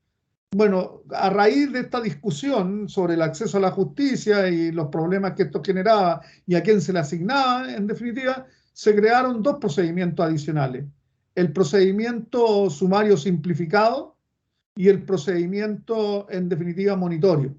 Bueno, a raíz de esta discusión sobre el acceso a la justicia y los problemas que esto generaba y a quién se le asignaba, en definitiva, se crearon dos procedimientos adicionales. El procedimiento sumario simplificado y el procedimiento, en definitiva, monitorio.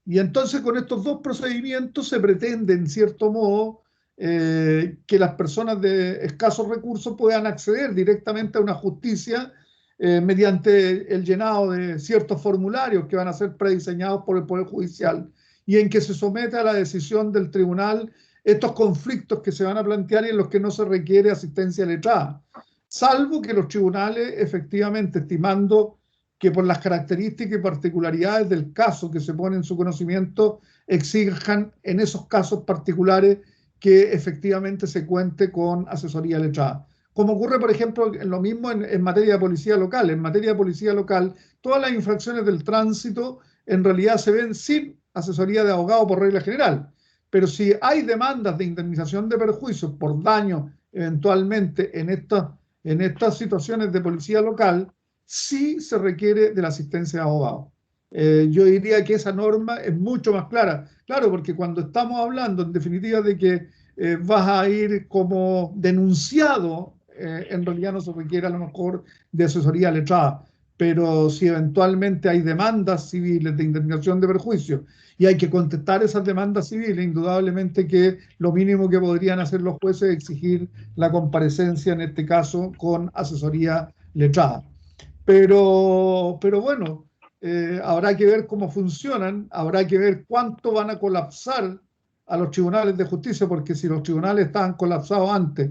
Y entonces con estos dos procedimientos se pretende, en cierto modo, que las personas de escasos recursos puedan acceder directamente a una justicia mediante el llenado de ciertos formularios que van a ser prediseñados por el Poder Judicial y en que se somete a la decisión del tribunal estos conflictos que se van a plantear y en los que no se requiere asistencia letrada, salvo que los tribunales efectivamente, estimando que por las características y particularidades del caso que se pone en su conocimiento, exijan en esos casos particulares que efectivamente se cuente con asesoría letrada. Como ocurre, por ejemplo, lo mismo en materia de policía local. En materia de policía local, todas las infracciones del tránsito en realidad se ven sin asesoría de abogado por regla general. Pero si hay demandas de indemnización de perjuicios por daño eventualmente en estas situaciones de policía local, sí se requiere de la asistencia de abogado. Yo diría que esa norma es mucho más clara. Claro, porque cuando estamos hablando en definitiva de que vas a ir como denunciado, en realidad no se requiere a lo mejor de asesoría letrada, pero si eventualmente hay demandas civiles de indemnización de perjuicios y hay que contestar esas demandas civiles, indudablemente que lo mínimo que podrían hacer los jueces es exigir la comparecencia, en este caso, con asesoría letrada. Pero bueno, habrá que ver cómo funcionan, habrá que ver cuánto van a colapsar a los tribunales de justicia, porque si los tribunales estaban colapsados antes,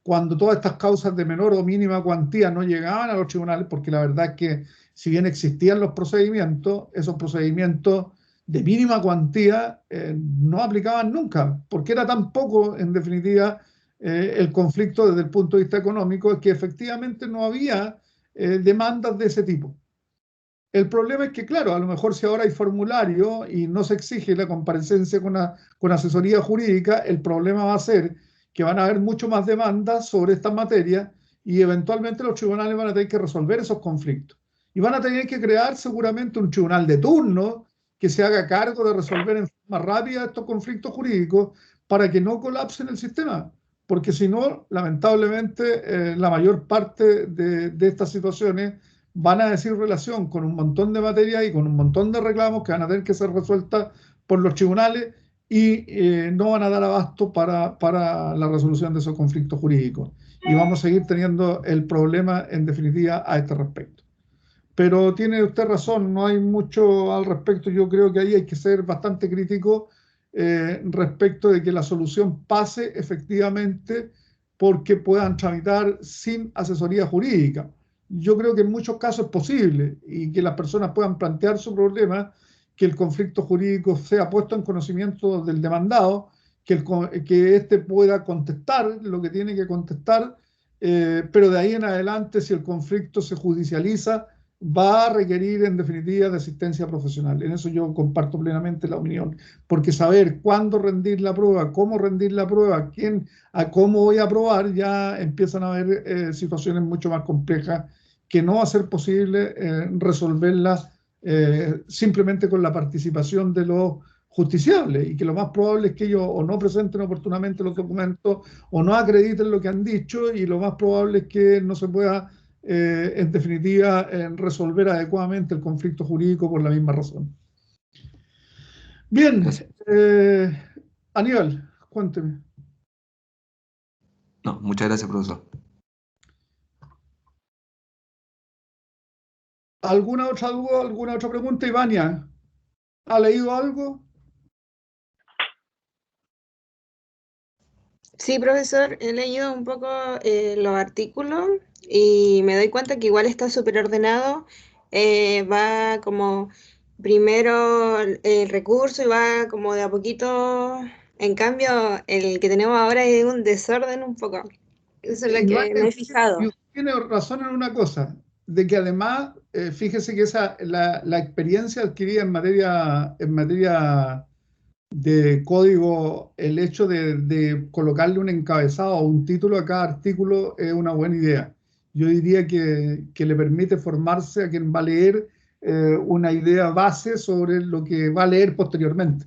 cuando todas estas causas de menor o mínima cuantía no llegaban a los tribunales, porque la verdad es que si bien existían los procedimientos, esos procedimientos de mínima cuantía no aplicaban nunca, porque era tan poco, en definitiva, el conflicto desde el punto de vista económico, que efectivamente no había demandas de ese tipo. El problema es que, claro, a lo mejor si ahora hay formulario y no se exige la comparecencia con asesoría jurídica, el problema va a ser que van a haber mucho más demandas sobre estas materias y eventualmente los tribunales van a tener que resolver esos conflictos. Y van a tener que crear seguramente un tribunal de turno que se haga cargo de resolver en forma rápida estos conflictos jurídicos para que no colapsen el sistema. Porque si no, lamentablemente, la mayor parte de estas situaciones van a decir relación con un montón de materias y con un montón de reclamos que van a tener que ser resueltas por los tribunales y no van a dar abasto para la resolución de esos conflictos jurídicos. Y vamos a seguir teniendo el problema, en definitiva, a este respecto. Pero tiene usted razón, no hay mucho al respecto. Yo creo que ahí hay que ser bastante crítico respecto de que la solución pase efectivamente porque puedan tramitar sin asesoría jurídica. Yo creo que en muchos casos es posible y que las personas puedan plantear su problema, que el conflicto jurídico sea puesto en conocimiento del demandado, que éste pueda contestar lo que tiene que contestar, pero de ahí en adelante, si el conflicto se judicializa, va a requerir en definitiva de asistencia profesional. En eso yo comparto plenamente la opinión, porque saber cuándo rendir la prueba, cómo rendir la prueba, cómo voy a probar, ya empiezan a haber situaciones mucho más complejas que no va a ser posible resolverlas simplemente con la participación de los justiciables, y que lo más probable es que ellos o no presenten oportunamente los documentos o no acrediten lo que han dicho, y lo más probable es que no se pueda en definitiva resolver adecuadamente el conflicto jurídico por la misma razón. Bien, Aníbal, cuénteme. No, muchas gracias, profesor. ¿Alguna otra duda, alguna otra pregunta? Ivania, ¿ha leído algo? Sí, profesor, he leído un poco los artículos y me doy cuenta que igual está súper ordenado. Va como primero el recurso y va como de a poquito. En cambio, el que tenemos ahora es un desorden un poco. Eso es lo que me he fijado. Tiene razón en una cosa, de que además, fíjese que la experiencia adquirida en materia de código, el hecho de colocarle un encabezado o un título a cada artículo es una buena idea. Yo diría que le permite formarse a quien va a leer una idea base sobre lo que va a leer posteriormente.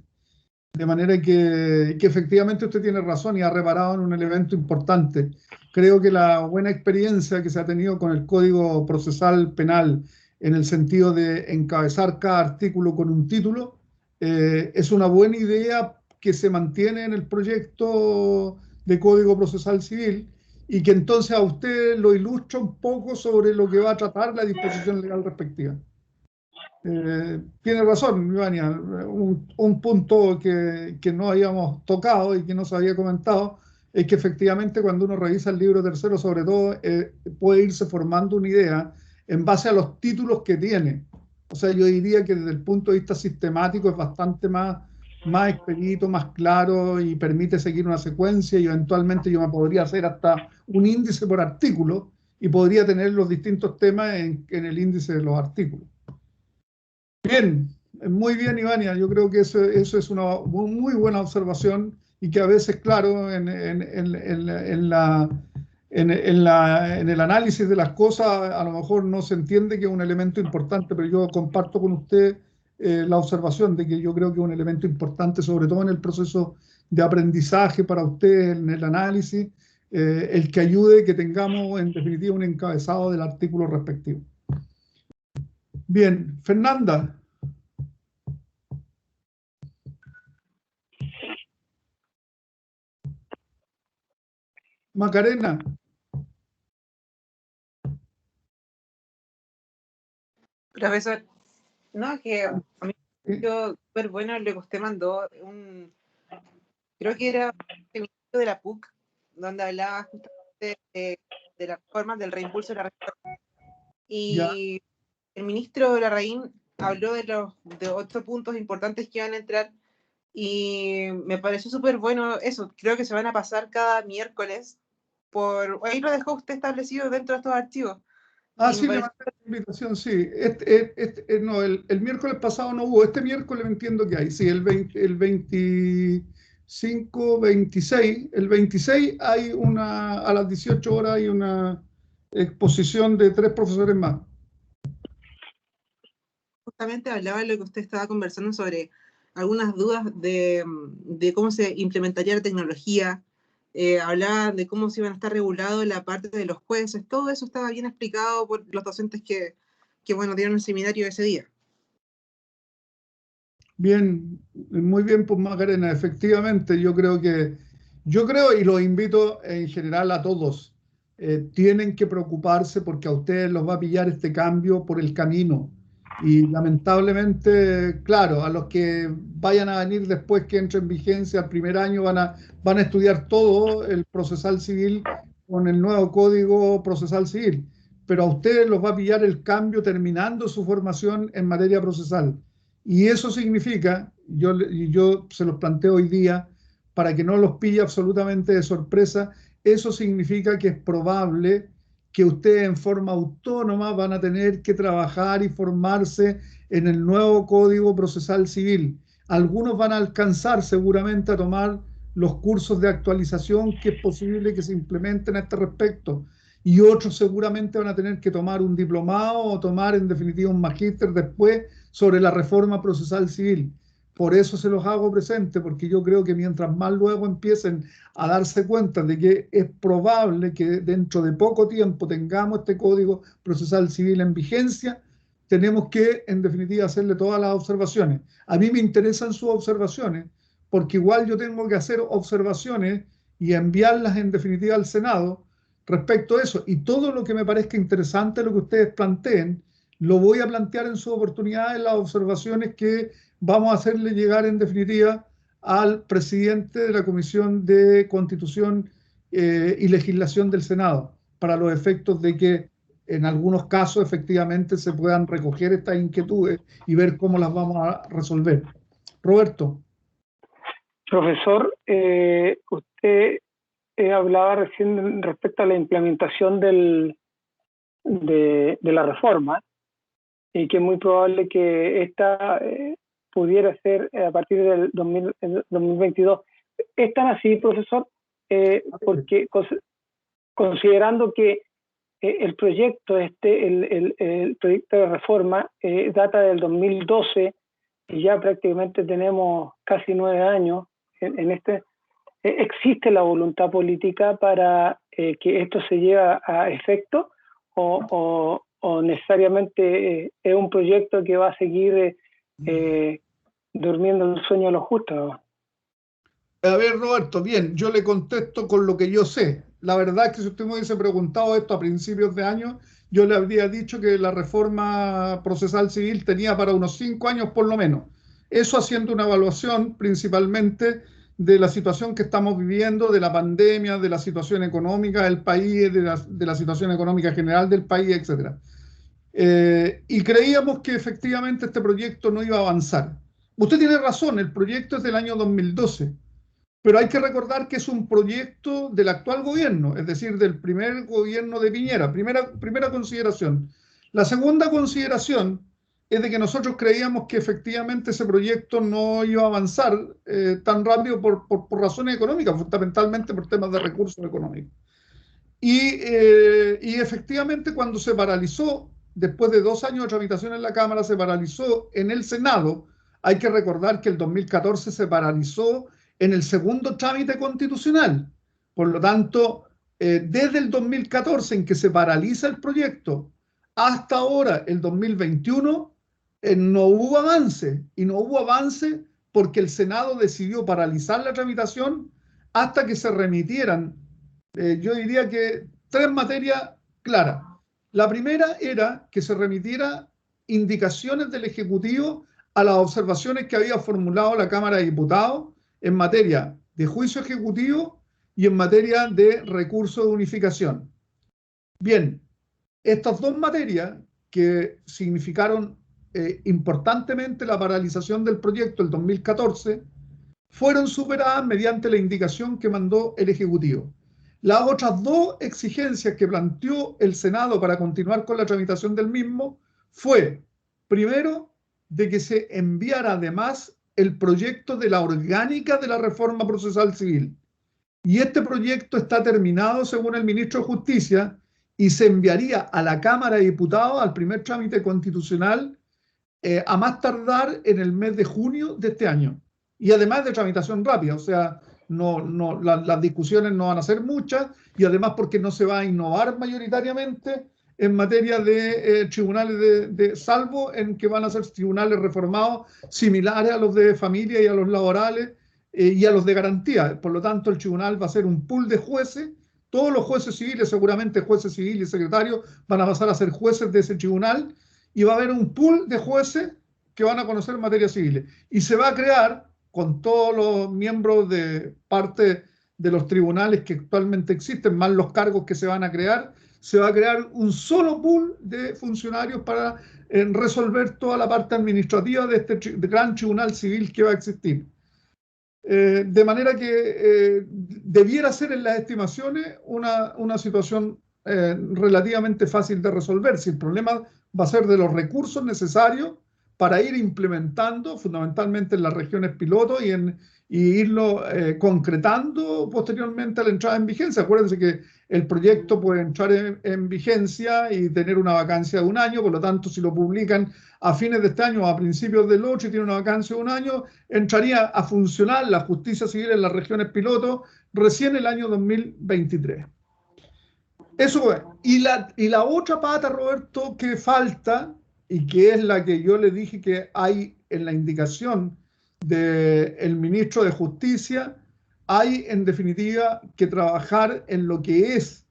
De manera que efectivamente usted tiene razón y ha reparado en un elemento importante. Creo que la buena experiencia que se ha tenido con el Código Procesal Penal, en el sentido de encabezar cada artículo con un título, es una buena idea que se mantiene en el proyecto de Código Procesal Civil, y que entonces a usted lo ilustra un poco sobre lo que va a tratar la disposición legal respectiva. Tiene razón, Ivania, un punto que no habíamos tocado y que no se había comentado es que efectivamente cuando uno revisa el libro tercero, sobre todo, puede irse formando una idea en base a los títulos que tiene. O sea, yo diría que desde el punto de vista sistemático es bastante más expedito, más claro, y permite seguir una secuencia, y eventualmente yo me podría hacer hasta un índice por artículo y podría tener los distintos temas en el índice de los artículos. Bien, muy bien, Ivania. Yo creo que eso es una muy buena observación, y que a veces, claro, en el análisis de las cosas a lo mejor no se entiende que es un elemento importante, pero yo comparto con usted la observación de que yo creo que es un elemento importante, sobre todo en el proceso de aprendizaje para usted, en el análisis, el que ayude que tengamos en definitiva un encabezado del artículo respectivo. Bien, Fernanda. Macarena. Profesor, no, que a mí me pareció súper bueno lo que usted mandó, creo que era el ministro de la PUC, donde hablaba justamente de las formas del reimpulso de la reforma. Y el ministro Larraín habló de 8 puntos importantes que iban a entrar, y me pareció súper bueno eso. Creo que se van a pasar cada miércoles ahí lo dejó usted establecido dentro de estos archivos. Sí, le mandé la invitación, sí. No, el miércoles pasado no hubo. Este miércoles entiendo que hay, sí, el 25, 26. El 26 hay a las 18 horas hay una exposición de 3 profesores más. Justamente hablaba de lo que usted estaba conversando sobre algunas dudas de cómo se implementaría la tecnología, hablaba de cómo se iban a estar regulados la parte de los jueces. Todo eso estaba bien explicado por los docentes que bueno, dieron el seminario ese día. Bien, muy bien, pues Macarena, efectivamente, yo creo, y los invito en general a todos, tienen que preocuparse, porque a ustedes los va a pillar este cambio por el camino. Y lamentablemente, claro, a los que vayan a venir después que entre en vigencia el primer año van a estudiar todo el procesal civil con el nuevo Código Procesal Civil, pero a ustedes los va a pillar el cambio terminando su formación en materia procesal. Y eso significa, yo se los planteo hoy día, para que no los pille absolutamente de sorpresa. Eso significa que es probable que ustedes en forma autónoma van a tener que trabajar y formarse en el nuevo Código Procesal Civil. Algunos van a alcanzar seguramente a tomar los cursos de actualización que es posible que se implementen a este respecto, y otros seguramente van a tener que tomar un diplomado o tomar en definitiva un magíster después sobre la reforma procesal civil. Por eso se los hago presente, porque yo creo que mientras más luego empiecen a darse cuenta de que es probable que dentro de poco tiempo tengamos este Código Procesal Civil en vigencia, tenemos que, en definitiva, hacerle todas las observaciones. A mí me interesan sus observaciones, porque igual yo tengo que hacer observaciones y enviarlas, en definitiva, al Senado respecto a eso. Y todo lo que me parezca interesante, lo que ustedes planteen, lo voy a plantear en su oportunidad en las observaciones que vamos a hacerle llegar, en definitiva, al presidente de la Comisión de Constitución y Legislación del Senado, para los efectos de que en algunos casos efectivamente se puedan recoger estas inquietudes y ver cómo las vamos a resolver. Roberto. Profesor, usted hablaba recién respecto a la implementación de la reforma, y que es muy probable que esta pudiera ser a partir del 2022. ¿Es tan así, profesor? Porque considerando que el proyecto el proyecto de reforma data del 2012, y ya prácticamente tenemos casi 9 años en este, ¿existe la voluntad política para que esto se lleve a efecto, o necesariamente es un proyecto que va a seguir durmiendo el sueño de los justos? A ver, Roberto, bien, yo le contesto con lo que yo sé. La verdad es que si usted me hubiese preguntado esto a principios de año, yo le habría dicho que la reforma procesal civil tenía para unos 5 años por lo menos. Eso haciendo una evaluación principalmente de la situación que estamos viviendo, de la pandemia, de la situación económica del país, de la situación económica general del país, etc. Y creíamos que efectivamente este proyecto no iba a avanzar. Usted tiene razón, el proyecto es del año 2012. Pero hay que recordar que es un proyecto del actual gobierno, es decir, del primer gobierno de Piñera. Primera consideración. La segunda consideración es de que nosotros creíamos que efectivamente ese proyecto no iba a avanzar tan rápido por razones económicas, fundamentalmente por temas de recursos económicos. Y efectivamente cuando se paralizó, después de 2 años de tramitación en la Cámara, se paralizó en el Senado. Hay que recordar que el 2014 se paralizó en el segundo trámite constitucional. Por lo tanto, desde el 2014 en que se paraliza el proyecto hasta ahora, el 2021, no hubo avance. Y no hubo avance porque el Senado decidió paralizar la tramitación hasta que se remitieran, yo diría que 3 materias claras. La primera era que se remitiera indicaciones del Ejecutivo a las observaciones que había formulado la Cámara de Diputados en materia de juicio ejecutivo y en materia de recurso de unificación. Bien, estas 2 materias que significaron importantemente la paralización del proyecto el 2014 fueron superadas mediante la indicación que mandó el Ejecutivo. Las otras 2 exigencias que planteó el Senado para continuar con la tramitación del mismo fue, primero, de que se enviara además el proyecto de la orgánica de la reforma procesal civil. Y este proyecto está terminado, según el ministro de Justicia, y se enviaría a la Cámara de Diputados al primer trámite constitucional a más tardar en el mes de junio de este año. Y además de tramitación rápida, o sea, las discusiones no van a ser muchas, y además porque no se va a innovar mayoritariamente en materia de tribunales salvo en que van a ser tribunales reformados similares a los de familia y a los laborales y a los de garantía. Por lo tanto, el tribunal va a ser un pool de jueces. Todos los jueces civiles, seguramente jueces civiles y secretarios, van a pasar a ser jueces de ese tribunal, y va a haber un pool de jueces que van a conocer materias civiles. Y se va a crear, con todos los miembros de parte de los tribunales que actualmente existen, más los cargos que se van a crear, se va a crear un solo pool de funcionarios para resolver toda la parte administrativa de este gran tribunal civil que va a existir. de manera que debiera ser en las estimaciones una situación relativamente fácil de resolver. Si el problema va a ser de los recursos necesarios para ir implementando, fundamentalmente en las regiones piloto y irlo concretando posteriormente a la entrada en vigencia. Acuérdense que el proyecto puede entrar en vigencia y tener una vacancia de 1 año, por lo tanto, si lo publican a fines de este año o a principios del 8 y tiene una vacancia de 1 año, entraría a funcionar la justicia civil en las regiones piloto recién el año 2023. Eso es. Y la otra pata, Roberto, que falta, y que es la que yo le dije que hay en la indicación del ministro de Justicia, hay en definitiva que trabajar en lo que es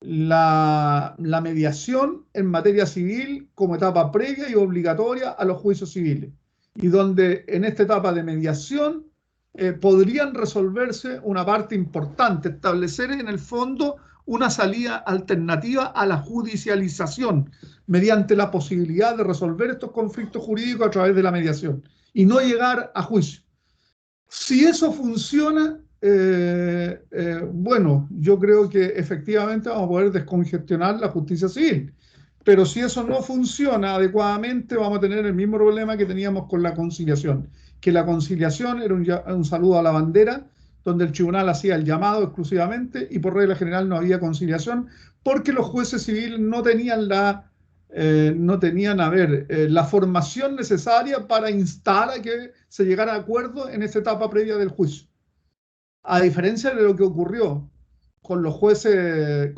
la mediación en materia civil como etapa previa y obligatoria a los juicios civiles. Y donde en esta etapa de mediación podrían resolverse una parte importante, establecer en el fondo una salida alternativa a la judicialización mediante la posibilidad de resolver estos conflictos jurídicos a través de la mediación y no llegar a juicio. Si eso funciona, bueno, yo creo que efectivamente vamos a poder descongestionar la justicia civil. Pero si eso no funciona adecuadamente, vamos a tener el mismo problema que teníamos con la conciliación. Que la conciliación era un saludo a la bandera, donde el tribunal hacía el llamado exclusivamente y por regla general no había conciliación, porque los jueces civiles no tenían la formación necesaria para instar a que se llegara a acuerdo en esta etapa previa del juicio. A diferencia de lo que ocurrió con los jueces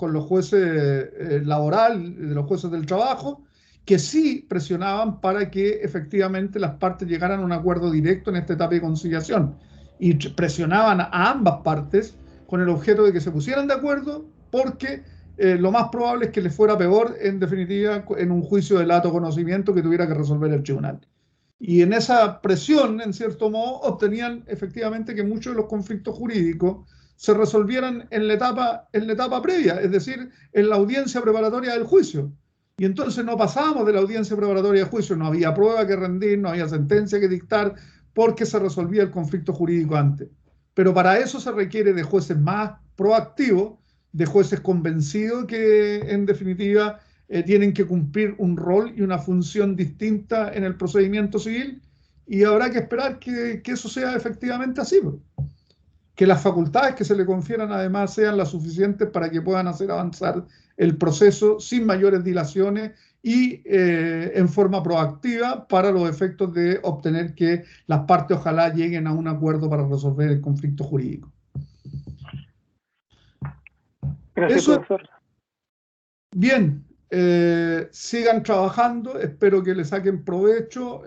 laborales, de los jueces del trabajo, que sí presionaban para que efectivamente las partes llegaran a un acuerdo directo en esta etapa de conciliación. Y presionaban a ambas partes con el objeto de que se pusieran de acuerdo, porque lo más probable es que les fuera peor, en definitiva, en un juicio de lato conocimiento que tuviera que resolver el tribunal. Y en esa presión, en cierto modo, obtenían efectivamente que muchos de los conflictos jurídicos se resolvieran en la etapa previa, es decir, en la audiencia preparatoria del juicio. Y entonces no pasábamos de la audiencia preparatoria del juicio, no había prueba que rendir, no había sentencia que dictar, porque se resolvía el conflicto jurídico antes. Pero para eso se requiere de jueces más proactivos, de jueces convencidos que en definitiva tienen que cumplir un rol y una función distinta en el procedimiento civil, y habrá que esperar que eso sea efectivamente así. Que las facultades que se le confieran además sean las suficientes para que puedan hacer avanzar el proceso sin mayores dilaciones y en forma proactiva para los efectos de obtener que las partes ojalá lleguen a un acuerdo para resolver el conflicto jurídico. Gracias, eso, profesor. Bien, sigan trabajando, espero que le saquen provecho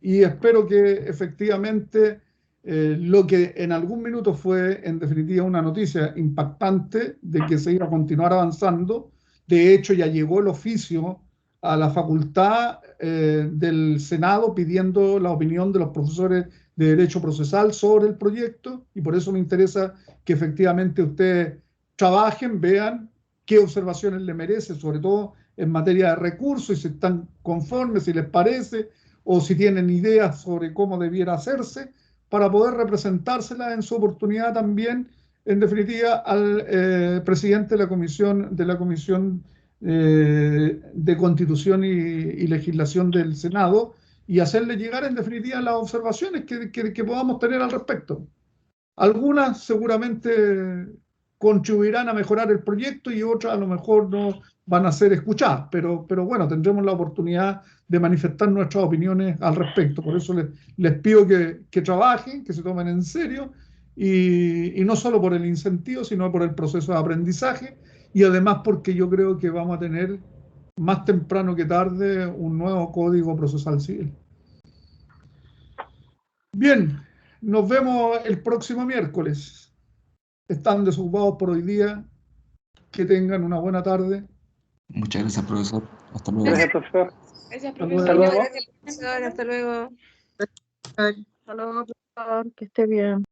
y espero que efectivamente lo que en algún minuto fue en definitiva una noticia impactante de que se iba a continuar avanzando. De hecho, ya llegó el oficio a la facultad del Senado pidiendo la opinión de los profesores de Derecho Procesal sobre el proyecto, y por eso me interesa que efectivamente ustedes trabajen, vean qué observaciones le merece, sobre todo en materia de recursos, y si están conformes, si les parece, o si tienen ideas sobre cómo debiera hacerse, para poder representárselas en su oportunidad también, en definitiva, al presidente de la Comisión de Constitución y Legislación del Senado, y hacerle llegar en definitiva las observaciones que podamos tener al respecto. Algunas seguramente contribuirán a mejorar el proyecto y otras a lo mejor no van a ser escuchadas, pero bueno, tendremos la oportunidad de manifestar nuestras opiniones al respecto. Por eso les pido que trabajen, que se tomen en serio, y no solo por el incentivo, sino por el proceso de aprendizaje, y además porque yo creo que vamos a tener más temprano que tarde un nuevo Código Procesal Civil. Bien, nos vemos el próximo miércoles. Están desocupados por hoy día. Que tengan una buena tarde. Muchas gracias, profesor. Hasta luego. Gracias, profesor. Gracias, Hasta luego. profesor. Gracias, profesor. Hasta luego. Hasta luego, profesor. Que esté bien.